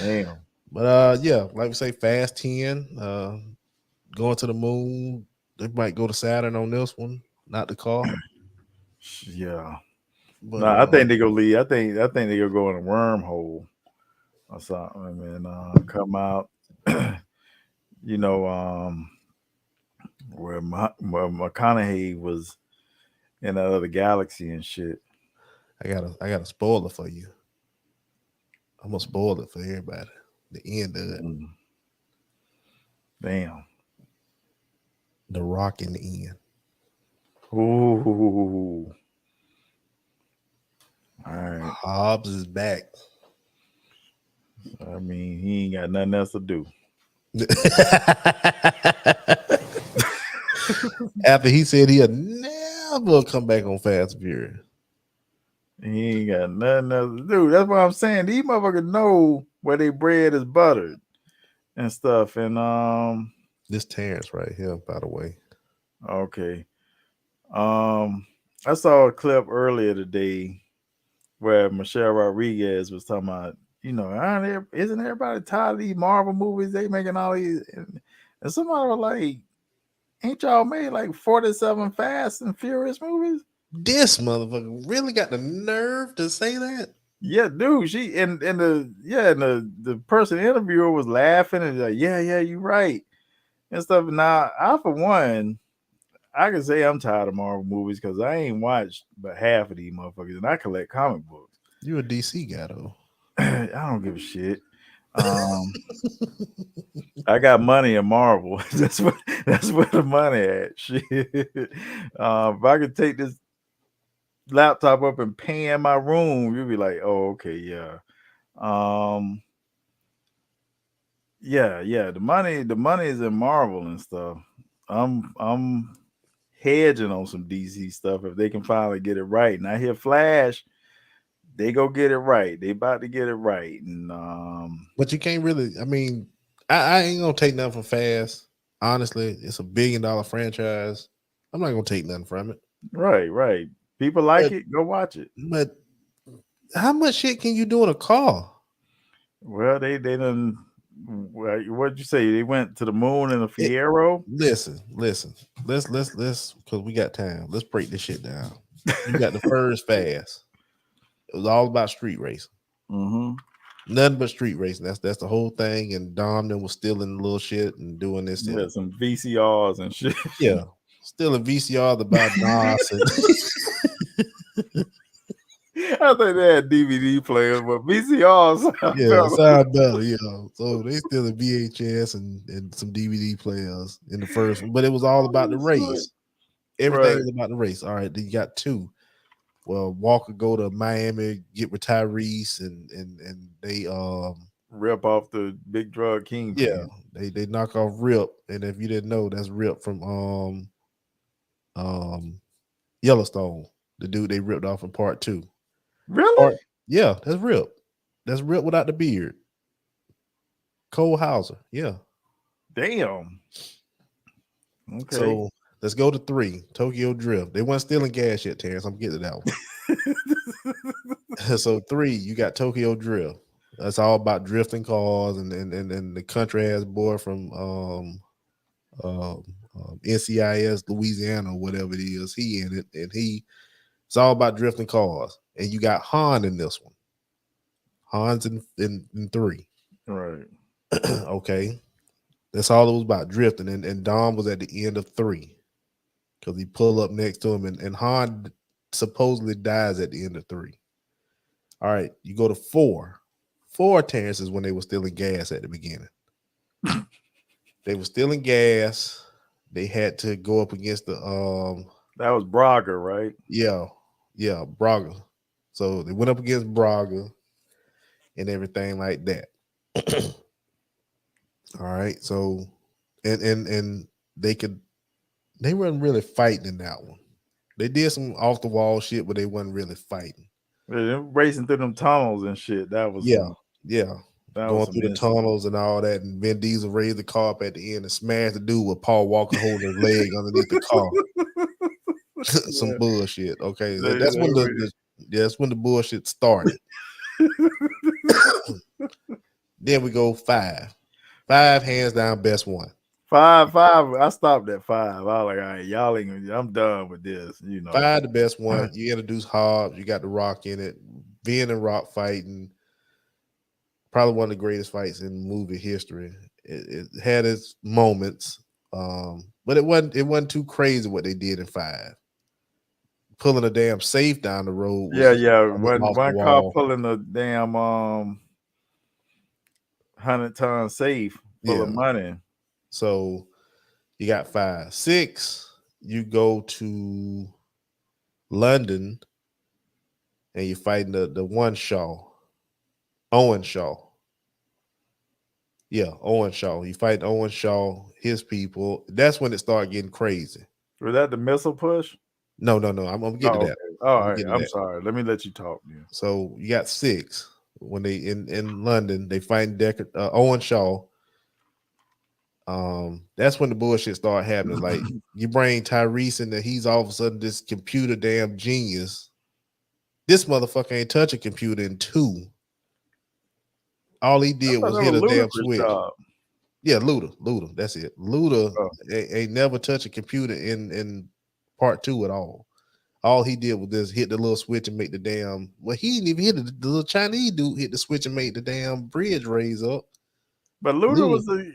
Speaker 1: Damn.
Speaker 2: But yeah, like we say, Fast 10, going to the moon. They might go to Saturn on this one, not the car.
Speaker 1: Yeah.
Speaker 2: But
Speaker 1: No, I think they go leave. I think they go in a wormhole or something and come out. you know, where McConaughey was in that other galaxy and shit.
Speaker 2: I got a spoiler for you. I'm gonna spoil it for everybody. The end of it.
Speaker 1: Mm, damn.
Speaker 2: The Rock in the end.
Speaker 1: Ooh. All right.
Speaker 2: Hobbs is back.
Speaker 1: I mean, he ain't got nothing else to do.
Speaker 2: After he said he'll never come back on Fast and Furious.
Speaker 1: He ain't got nothing else to do. That's what I'm saying. These motherfuckers know where they bread is buttered and stuff. And
Speaker 2: This Terrence right here, by the way.
Speaker 1: okay. I saw a clip earlier today where Michelle Rodriguez was talking about, isn't everybody tired of these Marvel movies? They making all these, and somebody was like, "Ain't y'all made like 47 Fast and Furious movies?"
Speaker 2: This motherfucker really got the nerve to say that.
Speaker 1: Yeah, dude. She and the person interviewer was laughing and like, yeah, you right and stuff. Now, I for one, I can say I'm tired of Marvel movies because I ain't watched but half of these motherfuckers, and I collect comic books.
Speaker 2: You a DC guy though.
Speaker 1: I don't give a shit. Um, I got money in Marvel. that's where the money at. Shit. If I could take this laptop up and pan my room, you'd be like, oh, okay, yeah. Um, yeah. The money is in Marvel and stuff. I'm hedging on some DC stuff if they can finally get it right. And I hear Flash, they go get it right. They about to get it right. And
Speaker 2: But you can't really. I mean, I ain't gonna take nothing from Fast. Honestly, it's a $1 billion franchise. I'm not gonna take nothing from it.
Speaker 1: right. People like
Speaker 2: But
Speaker 1: it, go watch it.
Speaker 2: but how much shit can you do in a car?
Speaker 1: Well, they done. What'd you say? They went to the moon in a
Speaker 2: It,
Speaker 1: Fiero.
Speaker 2: listen. Let's because we got time. Let's break this shit down. You got the first Fast. It was all about street racing.
Speaker 1: Mm-hmm.
Speaker 2: Nothing but street racing. That's the whole thing. And Dom then was stealing little shit and doing this
Speaker 1: Yeah,
Speaker 2: and
Speaker 1: some VCRs and shit.
Speaker 2: yeah, stealing VCR about DOS and
Speaker 1: I think they had DVD players, but VCRs sound
Speaker 2: yeah,
Speaker 1: better.
Speaker 2: sound better, you know. So they stealing VHS and some DVD players in the first one, but it was all about the
Speaker 1: Oh, shit.
Speaker 2: race. Everything
Speaker 1: Right.
Speaker 2: was about the race. All right, then you got two. Walker go to Miami, get with Tyrese, and they
Speaker 1: Rip off the big drug
Speaker 2: yeah,
Speaker 1: kingpin.
Speaker 2: they knock off Rip, and if you didn't know, that's Rip from um Yellowstone, the dude they ripped off in part two.
Speaker 1: Really?
Speaker 2: Part Yeah, that's Rip. That's Rip without the beard. Cole Hauser. Yeah.
Speaker 1: Damn. Okay.
Speaker 2: So let's go to three. Tokyo Drift. They weren't stealing gas yet, Terrence. I'm getting to that one. So three, you got Tokyo Drift. That's all about drifting cars and the country ass boy from um, NCIS Louisiana or whatever it is. He in it, and it's all about drifting cars. And you got Han in this one. Han's in three.
Speaker 1: Right.
Speaker 2: Okay. That's all it was about drifting. And Dom was at the end of three because he pulled up next to him. And Han supposedly dies at the end of three. All right. You go to four. Four, Terrence, is when they were stealing gas at the beginning. They were stealing gas. They had to go up against the
Speaker 1: That was Braga, right?
Speaker 2: yeah, Braga. So they went up against Braga and everything like that. All right. So and they weren't really fighting in that one. They did some off the wall shit, but they wasn't really fighting.
Speaker 1: Yeah, them racing through them tunnels and shit. That was
Speaker 2: Yeah,
Speaker 1: some.
Speaker 2: yeah.
Speaker 1: That was
Speaker 2: Going
Speaker 1: some
Speaker 2: through the
Speaker 1: instant.
Speaker 2: tunnels and all that, and Vin Diesel raised the car up at the end and smashed the dude with Paul Walker holding his leg underneath the car. Some
Speaker 1: Yeah,
Speaker 2: bullshit. Okay,
Speaker 1: they
Speaker 2: that's when
Speaker 1: were.
Speaker 2: that's when the bullshit started. Then we go five. Five hands down, best one.
Speaker 1: Five. I stopped at five. I was like, all right, y'all ain't. I'm done with this. You know.
Speaker 2: Five, the best one. You introduce Hobbs. You got the Rock in it. Vin and Rock fighting. Probably one of the greatest fights in movie history. It had its moments, but it wasn't too crazy what they did in five. Pulling a damn safe down the road
Speaker 1: Yeah,
Speaker 2: was
Speaker 1: yeah.
Speaker 2: almost off the
Speaker 1: One car
Speaker 2: wall.
Speaker 1: pulling the damn 100-ton safe full of
Speaker 2: Yeah.
Speaker 1: money.
Speaker 2: So you got five. Six, you go to London and you're fighting the one Shaw, Owen Shaw. Yeah, Owen Shaw. You fight Owen Shaw, his people. That's when it started getting crazy.
Speaker 1: Was that the missile push?
Speaker 2: No. I'm gonna get to
Speaker 1: Oh,
Speaker 2: that.
Speaker 1: okay. All
Speaker 2: I'm gonna
Speaker 1: right.
Speaker 2: get to
Speaker 1: I'm
Speaker 2: that.
Speaker 1: sorry. Let me let you talk. Yeah.
Speaker 2: So you got six when they in London. They fight Owen Shaw. That's when the bullshit started happening. Like you bring Tyrese in, that he's all of a sudden this computer damn genius. This motherfucker ain't touch a computer in two. All he
Speaker 1: I
Speaker 2: did
Speaker 1: thought
Speaker 2: was
Speaker 1: that
Speaker 2: hit
Speaker 1: was
Speaker 2: a damn
Speaker 1: ludicrous
Speaker 2: switch.
Speaker 1: job.
Speaker 2: Yeah, Luda. That's it. Luda
Speaker 1: Oh,
Speaker 2: ain't never touched a computer in part two at all. All he did was just hit the little switch and make the damn. Well, he didn't even hit it. The little Chinese dude hit the switch and made the damn bridge raise up.
Speaker 1: but
Speaker 2: Luda,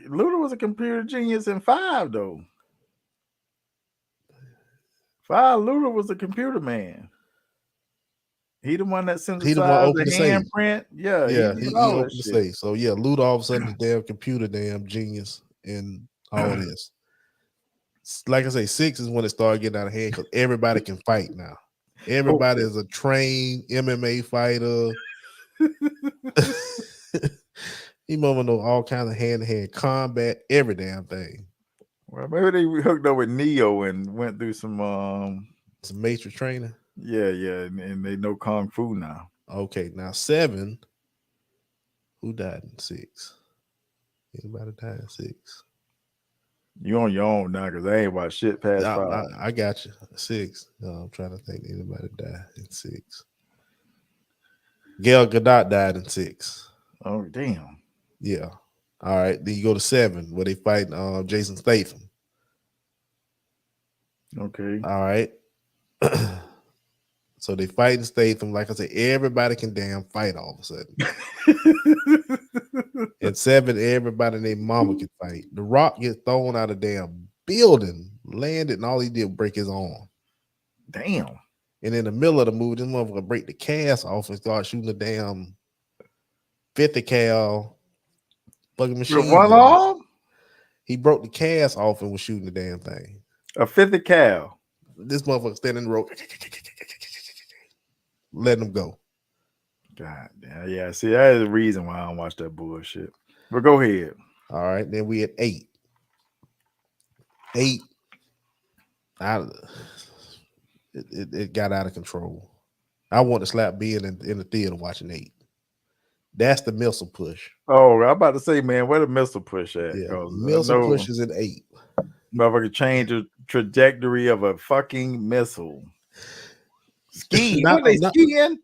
Speaker 1: Luda was a computer genius in five though. Five Luda was a computer man. He the one that
Speaker 2: he the one
Speaker 1: synthesized the
Speaker 2: opened the safe.
Speaker 1: handprint. Yeah, he
Speaker 2: Yeah,
Speaker 1: did
Speaker 2: he
Speaker 1: all that
Speaker 2: opened the
Speaker 1: shit.
Speaker 2: safe. So yeah, Luda all of a sudden the damn computer damn genius and all this. Like I say, six is when it started getting out of hand because everybody can fight now. Everybody
Speaker 1: Okay.
Speaker 2: is a trained MMA fighter. He mother know all kinds of hand to hand combat, every damn thing.
Speaker 1: Well, maybe they hooked up with Neo and went through some
Speaker 2: It's a matrix trainer.
Speaker 1: yeah, and they know kung fu now.
Speaker 2: Okay, now seven. Who died in six? Anybody died in six?
Speaker 1: You on your own now because I ain't watched shit past
Speaker 2: I,
Speaker 1: five.
Speaker 2: I, I got you. Six. I'm trying to think anybody died in six. Gail Gadot died in six.
Speaker 1: Oh damn.
Speaker 2: Yeah. All right. Then you go to seven where they fight Jason Statham.
Speaker 1: Okay.
Speaker 2: All right. So they fighting Statham. Like I said, everybody can damn fight all of a sudden. And seven, everybody named Mama can fight. The Rock gets thrown out of damn building, landed, and all he did was break his arm.
Speaker 1: Damn.
Speaker 2: And in the middle of the movie, this motherfucker break the cast off and start shooting the damn 50 cal fucking
Speaker 1: With
Speaker 2: machine
Speaker 1: one
Speaker 2: gun.
Speaker 1: arm?
Speaker 2: He broke the cast off and was shooting the damn thing.
Speaker 1: A 50 cal.
Speaker 2: This motherfucker standing in the road. letting them go.
Speaker 1: God damn. Yeah, see, that is the reason why I don't watch that bullshit. But go ahead.
Speaker 2: All right, then we at 8. 8, I, it got out of control. I want to slap being in the theater watching 8. That's the missile push.
Speaker 1: Oh, I'm about to say, man, where the missile push at?
Speaker 2: Yeah,
Speaker 1: Because I
Speaker 2: missile
Speaker 1: know
Speaker 2: push is at 8.
Speaker 1: motherfucker change the trajectory of a fucking missile. Skiing.
Speaker 2: not,
Speaker 1: What they
Speaker 2: not
Speaker 1: skiing?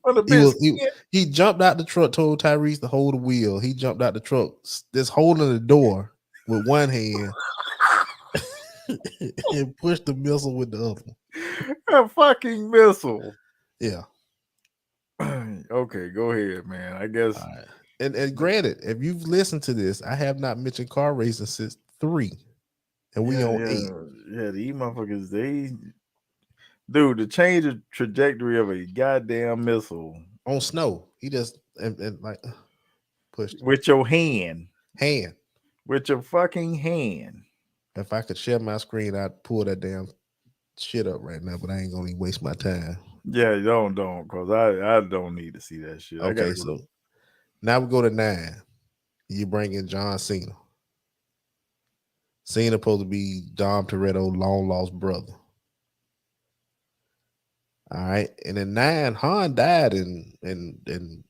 Speaker 1: What the
Speaker 2: he
Speaker 1: bitch
Speaker 2: was
Speaker 1: skiing?
Speaker 2: he jumped out the truck, told Tyrese to hold the wheel. He jumped out the truck, just holding the door with one hand and pushed the missile with the other one.
Speaker 1: A fucking missile.
Speaker 2: Yeah.
Speaker 1: Okay, go ahead, man. I guess.
Speaker 2: All right. And granted, if you've listened to this, I have not mentioned car racing since 3, and we
Speaker 1: Yeah,
Speaker 2: on 8
Speaker 1: yeah, yeah. These motherfuckers, dude, to change the trajectory of a goddamn missile
Speaker 2: on snow. He just and like pushed
Speaker 1: with your hand,
Speaker 2: hand.
Speaker 1: with your fucking hand.
Speaker 2: If I could share my screen, I'd pull that damn shit up right now, but I ain't gonna even waste my time.
Speaker 1: Yeah, don't, cause I don't need to see that shit. I gotta
Speaker 2: Okay,
Speaker 1: go.
Speaker 2: so now we go to 9. You bring in John Cena. Cena supposed to be Dom Toretto long lost brother. All right, and in 9, Han died in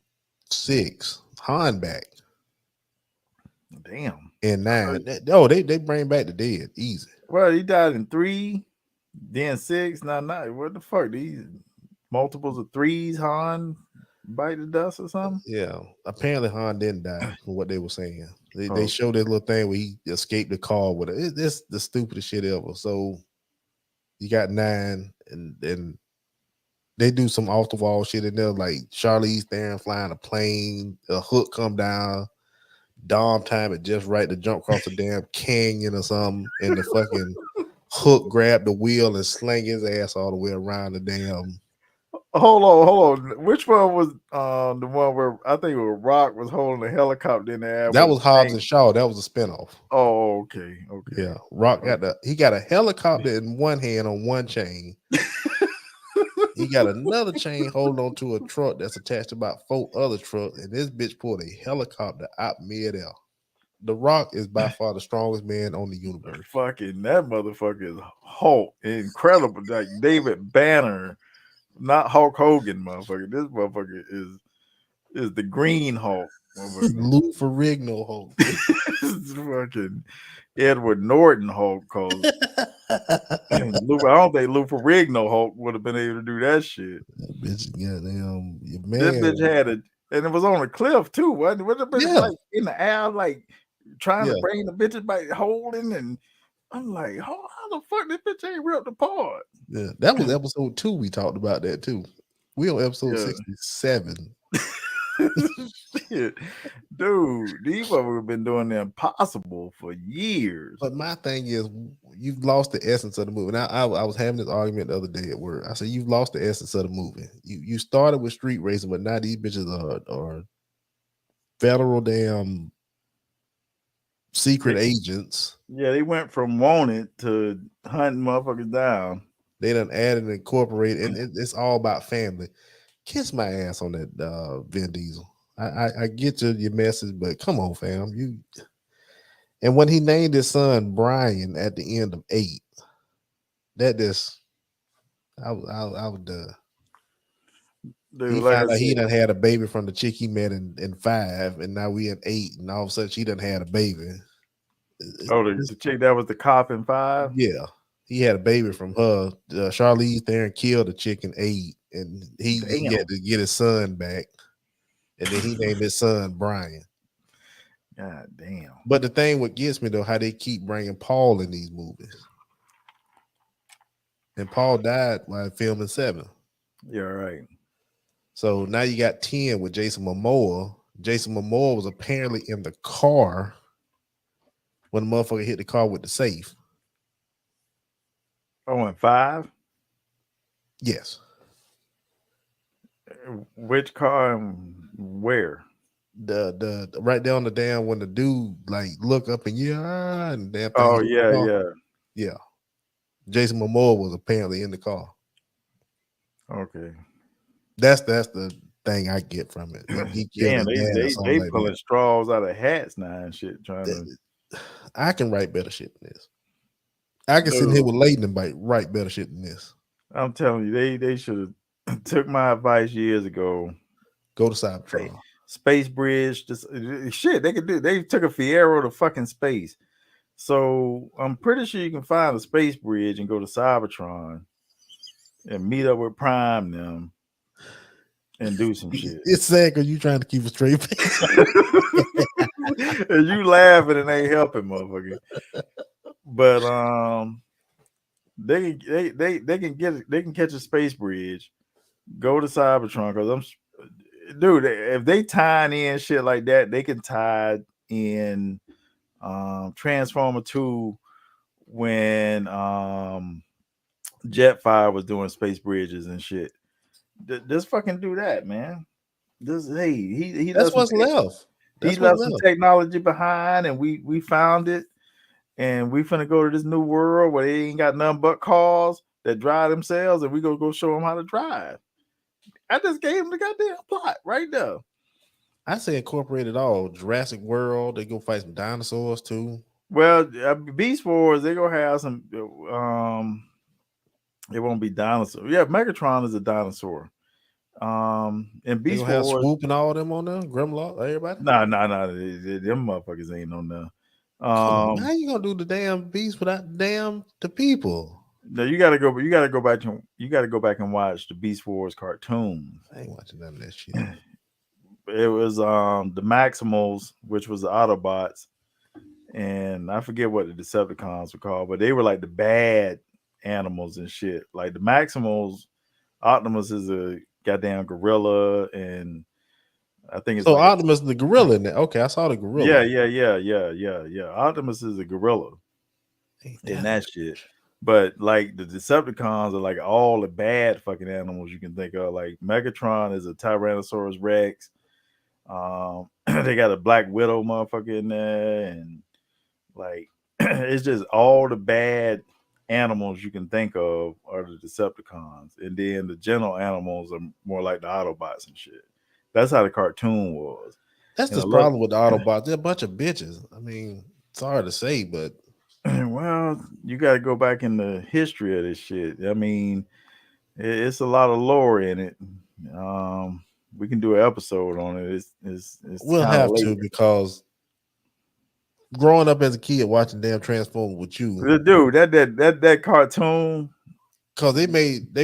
Speaker 2: 6. Han back
Speaker 1: Damn.
Speaker 2: in 9. Oh, they bring back the dead easy.
Speaker 1: Well, he died in 3, then 6, now 9. What the fuck? These multiples of threes, Han bite the dust or something?
Speaker 2: Yeah, apparently Han didn't die from what they were saying. They
Speaker 1: Oh,
Speaker 2: showed this little thing where he escaped the car with it. This the stupidest shit ever. So you got 9, and they do some off the wall shit in there, like Charlize Theron flying a plane, a hook come down, Dom time it just right to jump across the damn canyon or something, and the fucking hook grab the wheel and sling his ass all the way around the damn.
Speaker 1: hold on. Which one was the one where I think it was Rock was holding a helicopter in the air
Speaker 2: That
Speaker 1: with a
Speaker 2: was Hobbs and
Speaker 1: chain?
Speaker 2: Shaw. That was a spinoff.
Speaker 1: Oh, okay,
Speaker 2: Yeah,
Speaker 1: okay.
Speaker 2: Rock he got a helicopter in one hand on one chain. He got another chain holding on to a truck that's attached to about 4 other trucks, and this bitch pulled a helicopter out midair. The Rock is by far the strongest man on the universe.
Speaker 1: Fucking that motherfucker is Hulk, incredible. Like David Banner, not Hulk Hogan, motherfucker. This motherfucker is the Green Hulk, motherfucker.
Speaker 2: Lou Ferrigno Hulk.
Speaker 1: It's fucking Edward Norton Hulk, cause Lou, I don't think Lou Ferrigno Hulk would have been able to do that shit.
Speaker 2: That bitch, goddamn, your
Speaker 1: This
Speaker 2: man.
Speaker 1: bitch had it, and it was on a cliff too. Wasn't it? Was the bitch
Speaker 2: Yeah,
Speaker 1: like in the air, like trying to
Speaker 2: yeah,
Speaker 1: bring the bitches by holding? And I'm like, how the fuck this bitch ain't ripped apart?
Speaker 2: yeah. That was episode 2. We talked about that too. We on episode
Speaker 1: Yeah.
Speaker 2: 67.
Speaker 1: Shit. Dude, these motherfuckers have been doing the impossible for years.
Speaker 2: But my thing is, you've lost the essence of the movie. Now, I was having this argument the other day at work. I said, you've lost the essence of the movie. You started with street racing, but now these bitches are federal damn secret agents.
Speaker 1: Yeah, they went from wanted to hunting motherfuckers down.
Speaker 2: They done added and incorporated, and it's all about family. Kiss my ass on that Vin Diesel. I get your message, but come on, fam. And when he named his son Brian at the end of 8, that just I was done. He
Speaker 1: Dude, like I
Speaker 2: found out he
Speaker 1: said,
Speaker 2: done had a baby from the chick he met in 5, and now we in 8, and all of a sudden she done had a baby.
Speaker 1: oh, the chick that was the cop in 5.
Speaker 2: Yeah, he had a baby from her. Charlize Theron killed the chick in 8, and he
Speaker 1: Damn.
Speaker 2: had to get his son back, and then he named his son Brian.
Speaker 1: God damn.
Speaker 2: But the thing what gets me though, how they keep bringing Paul in these movies, and Paul died while filming 7.
Speaker 1: Yeah, right.
Speaker 2: So now you got 10 with Jason Momoa. Jason Momoa was apparently in the car when the motherfucker hit the car with the safe.
Speaker 1: Oh, and 5.
Speaker 2: Yes.
Speaker 1: Which car and where?
Speaker 2: The right down the damn when the dude like look up and and damn thing.
Speaker 1: Oh yeah.
Speaker 2: Yeah. Jason Momoa was apparently in the car.
Speaker 1: Okay.
Speaker 2: That's the thing I get from it. He killed
Speaker 1: Damn,
Speaker 2: his dad or something
Speaker 1: they
Speaker 2: like that.
Speaker 1: pulling straws out of hats now and shit, trying to.
Speaker 2: That- I can write better shit than this. I can sit here
Speaker 1: Dude,
Speaker 2: with Leighton and write better shit than this.
Speaker 1: I'm telling you, they should have took my advice years ago.
Speaker 2: Go to
Speaker 1: Hey,
Speaker 2: Cybertron.
Speaker 1: Space Bridge, just shit. They could do. They took a Fiero to fucking space. So I'm pretty sure you can find a space bridge and go to Cybertron and meet up with Prime them and do some shit.
Speaker 2: It's sad because you trying to keep a straight face.
Speaker 1: And you laughing and ain't helping, motherfucker. But they can they can catch a space bridge, go to Cybertron because dude. If they tie in shit like that, they can tie in Transformer 2 when Jetfire was doing space bridges and shit. Just fucking do that, man. Just hey, he
Speaker 2: That's
Speaker 1: left some
Speaker 2: what's left.
Speaker 1: he
Speaker 2: That's what's
Speaker 1: left some
Speaker 2: left.
Speaker 1: technology behind, and we found it, and we finna go to this new world where they ain't got nothing but cars that drive themselves, and we gonna go show them how to drive. I just gave them the goddamn plot right there.
Speaker 2: I say incorporate it all. Jurassic World. They go fight some dinosaurs too.
Speaker 1: Well, Beast Wars they gonna have some. It won't be dinosaur. Yeah, Megatron is a dinosaur. And
Speaker 2: They
Speaker 1: Beast
Speaker 2: gonna have
Speaker 1: Wars,
Speaker 2: Swoop and all them on there. Grimlock, everybody.
Speaker 1: nah, them motherfuckers ain't on there.
Speaker 2: Come on, how you gonna do the damn beast without the people?
Speaker 1: No, you gotta go back and watch the Beast Wars cartoons.
Speaker 2: I ain't watching none of that shit.
Speaker 1: It was the Maximals, which was the Autobots, and I forget what the Decepticons were called, but they were like the bad animals and shit. Like the Maximals, Optimus is a goddamn gorilla, and I think it's
Speaker 2: So
Speaker 1: like a
Speaker 2: Optimus the gorilla in there. Okay, I saw the gorilla.
Speaker 1: yeah. Optimus is a gorilla
Speaker 2: Ain't
Speaker 1: in
Speaker 2: that
Speaker 1: that shit. But like the Decepticons are like all the bad fucking animals you can think of. Like Megatron is a Tyrannosaurus Rex. They got a Black Widow motherfucker in there, and like it's just all the bad animals you can think of are the Decepticons, and then the general animals are more like the Autobots and shit. That's how the cartoon was.
Speaker 2: That's
Speaker 1: And
Speaker 2: the
Speaker 1: I look,
Speaker 2: problem with the Autobots. They're a bunch of bitches. I mean, it's hard to say, but
Speaker 1: well, you got to go back in the history of this shit. I mean, it's a lot of lore in it. Um, we can do an episode on it. It's
Speaker 2: we'll
Speaker 1: kind of
Speaker 2: have
Speaker 1: late.
Speaker 2: to because growing up as a kid watching damn Transformers with you,
Speaker 1: Dude, that cartoon.
Speaker 2: because they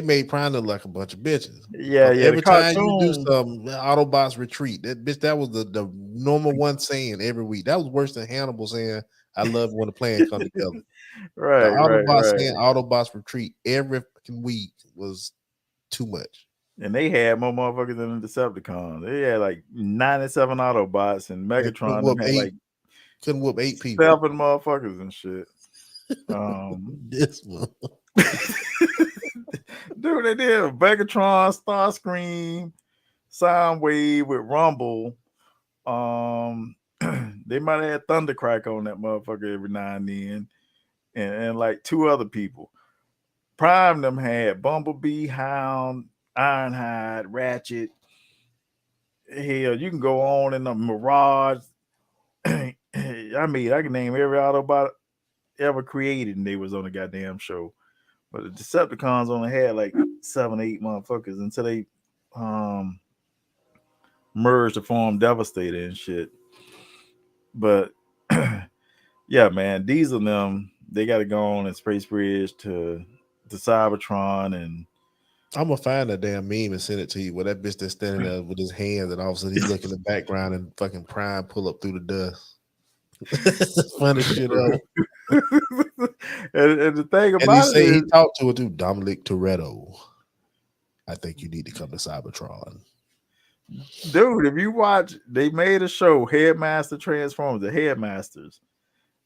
Speaker 2: made Prime look like a bunch of bitches.
Speaker 1: Yeah,
Speaker 2: Because
Speaker 1: yeah, the
Speaker 2: every time you do
Speaker 1: cartoon.
Speaker 2: something, Autobots retreat. That bitch, that was the normal one saying every week. That was worse than Hannibal saying, "I love when the plan come together." The Autobots
Speaker 1: Right.
Speaker 2: saying Autobots retreat every fucking week was too much.
Speaker 1: And they had more motherfuckers than the Decepticons. They had like 97 Autobots, and
Speaker 2: And couldn't
Speaker 1: Megatron them
Speaker 2: whoop
Speaker 1: had
Speaker 2: eight,
Speaker 1: like
Speaker 2: couldn't whoop eight people.
Speaker 1: 7 motherfuckers and shit. Um,
Speaker 2: This one.
Speaker 1: dude, they did Megatron, Starscream, Soundwave with Rumble. Um, they might have had Thundercrack on that motherfucker every now and then, and like 2 other people. Prime them had Bumblebee, Hound, Ironhide, Ratchet. Hell, you can go on in the Mirage. I mean, I can name every Autobot ever created, and they was on the goddamn show. But the Decepticons only had like 7, 8 motherfuckers until they um merged to form Devastator and shit. But yeah, man, Diesel and them, they got to go on a space bridge to Cybertron, and
Speaker 2: I'm gonna find that damn meme and send it to you. Where that bitch that's standing there with his hands, and all of a sudden he look in the background and fucking Prime pull up through the dust. Funny shit ever.
Speaker 1: and the thing
Speaker 2: And he
Speaker 1: about it
Speaker 2: say he
Speaker 1: is,
Speaker 2: talked to it to Dominic Toretto. I think you need to come to Cybertron.
Speaker 1: dude, if you watch, they made a show, Headmaster Transformers, the Headmasters.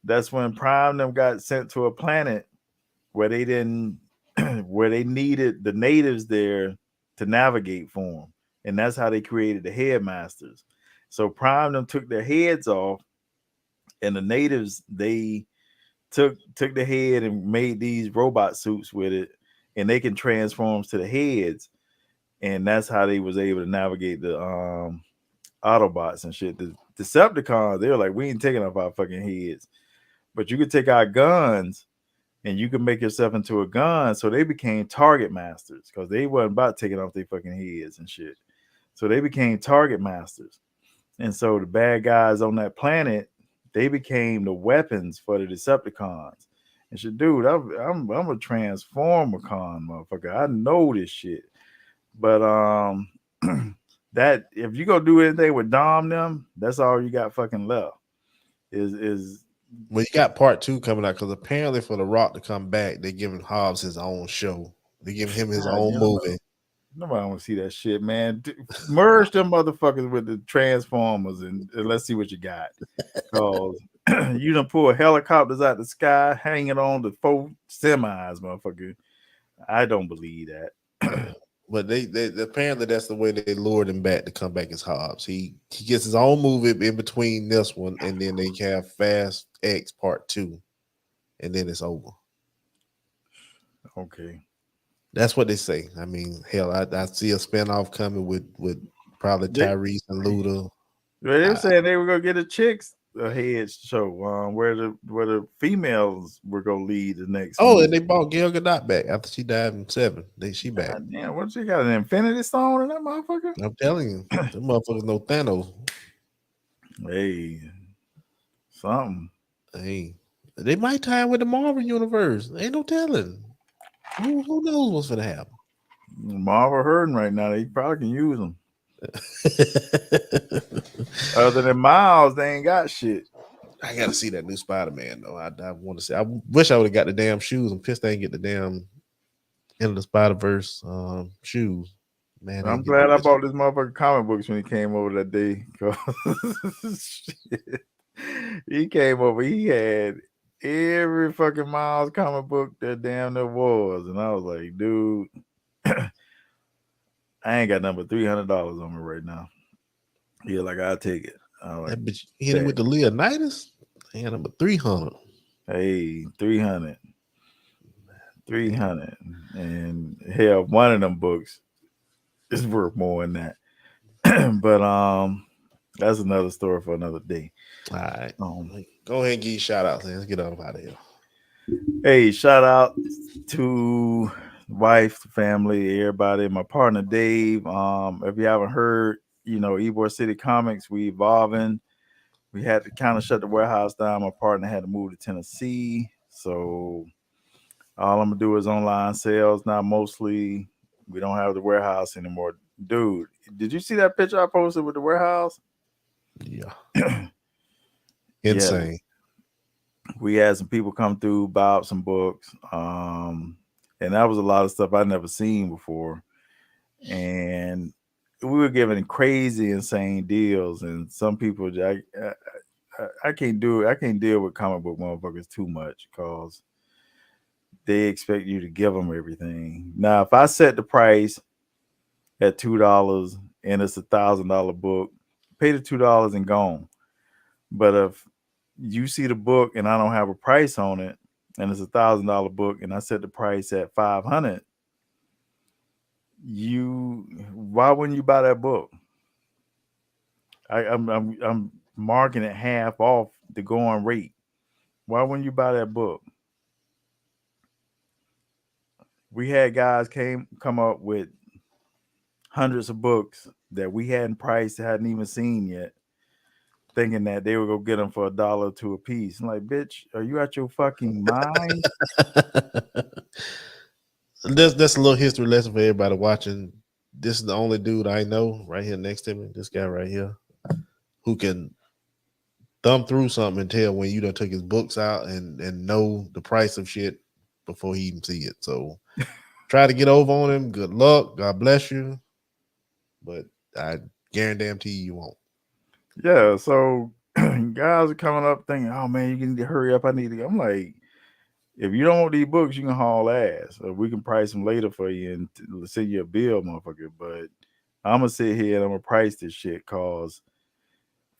Speaker 1: That's when Prime them got sent to a planet where they didn't, where they needed the natives there to navigate for them, and that's how they created the Headmasters. So Prime them took their heads off, and the natives they took the head and made these robot suits with it, and they can transform to the heads. and that's how they was able to navigate the Autobots and shit. The Decepticons, they were like, we ain't taking off our fucking heads, but you could take our guns and you could make yourself into a gun. So they became target masters because they wasn't about taking off their fucking heads and shit. So they became target masters. And so the bad guys on that planet, they became the weapons for the Decepticons. And shit, dude, I'm a Transformer con motherfucker. I know this shit. But that if you go do anything with Dom them, that's all you got fucking left. Is
Speaker 2: Well, you got part two coming out because apparently for The Rock to come back, they're giving Hobbs his own show. They're giving him his
Speaker 1: God,
Speaker 2: own
Speaker 1: you know,
Speaker 2: movie.
Speaker 1: nobody want to see that shit, man. Merge them motherfuckers with the Transformers and let's see what you got. Cause you done pull helicopters out the sky, hanging on the four semis, motherfucker. I don't believe that.
Speaker 2: But they apparently that's the way they lured him back to come back as Hobbs. He gets his own movie in between this one, and then they have Fast X Part 2, and then it's over.
Speaker 1: Okay.
Speaker 2: That's what they say. I mean, hell, I see a spinoff coming with probably
Speaker 1: They,
Speaker 2: Tyrese and Luda.
Speaker 1: they were
Speaker 2: I,
Speaker 1: saying they were gonna get a chicks a head show, where the females were gonna lead the next
Speaker 2: oh,
Speaker 1: movie.
Speaker 2: and they brought Gail Gadot back after she died in 7. She back.
Speaker 1: God damn, what you got an Infinity Stone in that motherfucker?
Speaker 2: I'm telling you, the motherfuckers know Thanos.
Speaker 1: Hey, something.
Speaker 2: Hey, they might tie in with the Marvel universe. Ain't no telling. Who knows what's gonna happen?
Speaker 1: Marvel hurting right now. They probably can use them. Other than Miles, they ain't got shit.
Speaker 2: I gotta see that new Spider Man though. I want to see. I wish I would have got the damn shoes. I'm pissed I didn't get the damn Into the Spider Verse shoes. Man, I
Speaker 1: I'm
Speaker 2: didn't get
Speaker 1: glad I
Speaker 2: that.
Speaker 1: bought this motherfucker comic books when he came over that day. 'Cause shit. He came over, he had every fucking Miles comic book that damn there was. And I was like, dude, I ain't got number $300 on me right now. Yeah, like I'll take it. I was like,
Speaker 2: That bitch hit him
Speaker 1: bet.
Speaker 2: with the Leonidas. And number 300.
Speaker 1: Hey, 300, 300. And hell, one of them books is worth more than that. But that's another story for another day.
Speaker 2: All right.
Speaker 1: Um,
Speaker 2: Go ahead and give you shout outs. Let's get on out of here.
Speaker 1: hey, shout out to wife, family, everybody, my partner Dave. If you haven't heard, Ybor City Comics, we evolving. We had to kind of shut the warehouse down. My partner had to move to Tennessee, so all I'm gonna do is online sales now. Mostly, we don't have the warehouse anymore. Dude, did you see that picture I posted with the warehouse?
Speaker 2: Yeah.
Speaker 1: Yeah,
Speaker 2: Insane.
Speaker 1: we had some people come through, buy up some books, and that was a lot of stuff I never seen before. And we were giving crazy, insane deals, and some people, I can't do it. I can't deal with comic book motherfuckers too much because they expect you to give them everything. Now, if I set the price at $2 and it's $1,000 book, pay the $2 and gone. But if you see the book and I don't have a price on it, and it's $1,000 book, and I set the price at 500, why wouldn't you buy that book? I'm marking it half off the going rate. Why wouldn't you buy that book? We had guys come up with hundreds of books that we hadn't priced, hadn't even seen yet, thinking that they would go get them for $1 or $2 a piece. I'm like, bitch, are you out your fucking mind?
Speaker 2: That's a little history lesson for everybody watching. This is the only dude I know right here next to me. This guy right here who can thumb through something and tell when you done took his books out and know the price of shit before he even see it. So try to get over on him. Good luck. God bless you. But I guarantee you won't.
Speaker 1: Yeah, so guys are coming up thinking, oh man, you need to hurry up. I need to go. I'm like, if you don't want these books, you can haul ass. Or we can price them later for you and send you a bill, motherfucker. But I'm gonna sit here and I'm gonna price this shit cause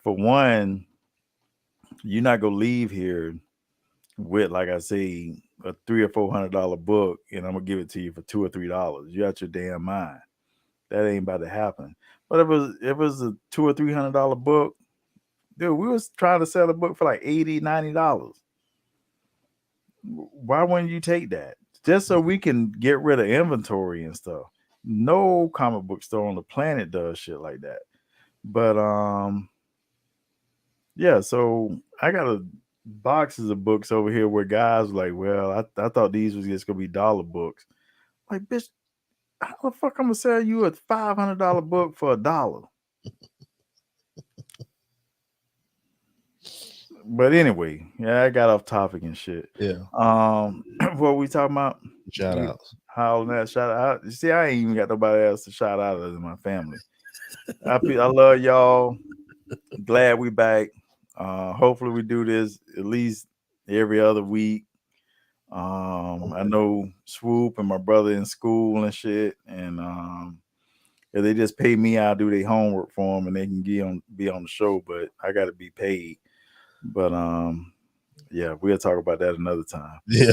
Speaker 1: for one, you're not gonna leave here with, like I say, a $300 or $400 book, and I'm gonna give it to you for $2 or $3. You out your damn mind. that ain't about to happen. But if it was a $200 or $300 book, dude, we was trying to sell a book for like $80, $90. Why wouldn't you take that? Just so we can get rid of inventory and stuff. No comic book store on the planet does shit like that. But yeah, so I got a boxes of books over here where guys like, well, I thought these was just gonna be dollar books. Like, bitch, how the fuck I'm gonna sell you a $500 book for $1? But anyway, yeah, I got off topic and shit.
Speaker 2: Yeah.
Speaker 1: What we talking about?
Speaker 2: Shout
Speaker 1: We
Speaker 2: outs.
Speaker 1: hollering that shout out. You see, I ain't even got nobody else to shout out other than my family. I love y'all. Glad we back. Hopefully we do this at least every other week. I know Swoop and my brother in school and shit, and if they just pay me, I'll do their homework for them, and they can be on the show. But I got to be paid. But yeah, we'll talk about that another time.
Speaker 2: Yeah.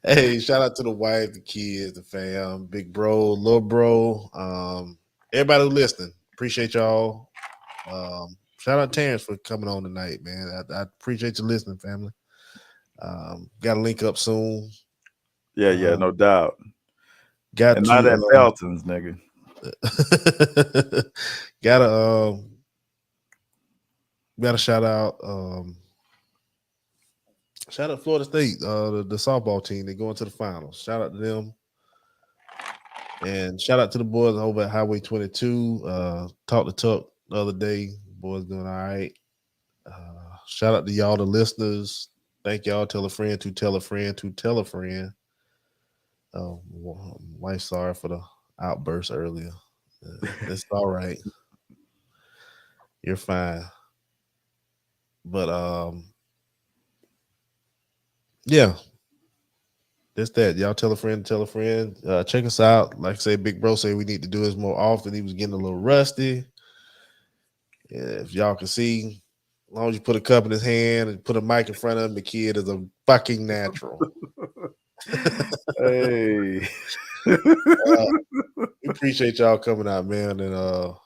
Speaker 2: Hey, shout out to the wife, the kids, the fam, big bro, little bro, everybody who listening. Appreciate y'all. Shout out Terrence for coming on tonight, man. I appreciate you listening, family. Got to link up soon.
Speaker 1: Yeah, no doubt.
Speaker 2: Got
Speaker 1: And not
Speaker 2: to
Speaker 1: at Felton's, nigga.
Speaker 2: gotta shout out Florida State, the softball team. They're going to the finals. Shout out to them. And shout out to the boys over at Highway 22. Talked to Tuck the other day. Boys doing all right. Shout out to y'all, the listeners. Thank y'all. Tell a friend to tell a friend to tell a friend. Wife, sorry for the outburst earlier. It's all right. You're fine. But yeah, that's that. Y'all tell a friend, tell a friend. Check us out. Like I say, Big Bro say we need to do this more often. He was getting a little rusty. Yeah, if y'all can see, as long as you put a cup in his hand and put a mic in front of him, the kid is a fucking natural.
Speaker 1: Hey.
Speaker 2: We appreciate y'all coming out, man, and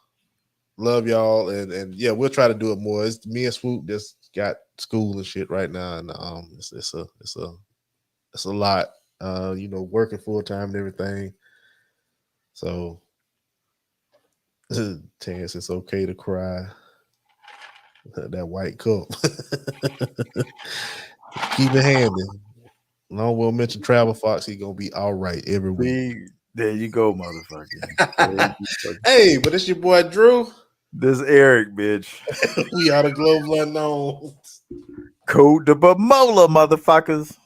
Speaker 2: love y'all. And yeah, we'll try to do it more. It's me and Swoop just got school and shit right now, and it's a lot. Working full time and everything. So, Terrence, it's okay to cry. That white cup. Keep it handy. Long will mention Travel Fox. He gonna be all right every week.
Speaker 1: There you go, motherfucker.
Speaker 2: Hey, but it's your boy Drew.
Speaker 1: This Eric, bitch.
Speaker 2: We are the global unknowns.
Speaker 1: Code the Bamola, motherfuckers.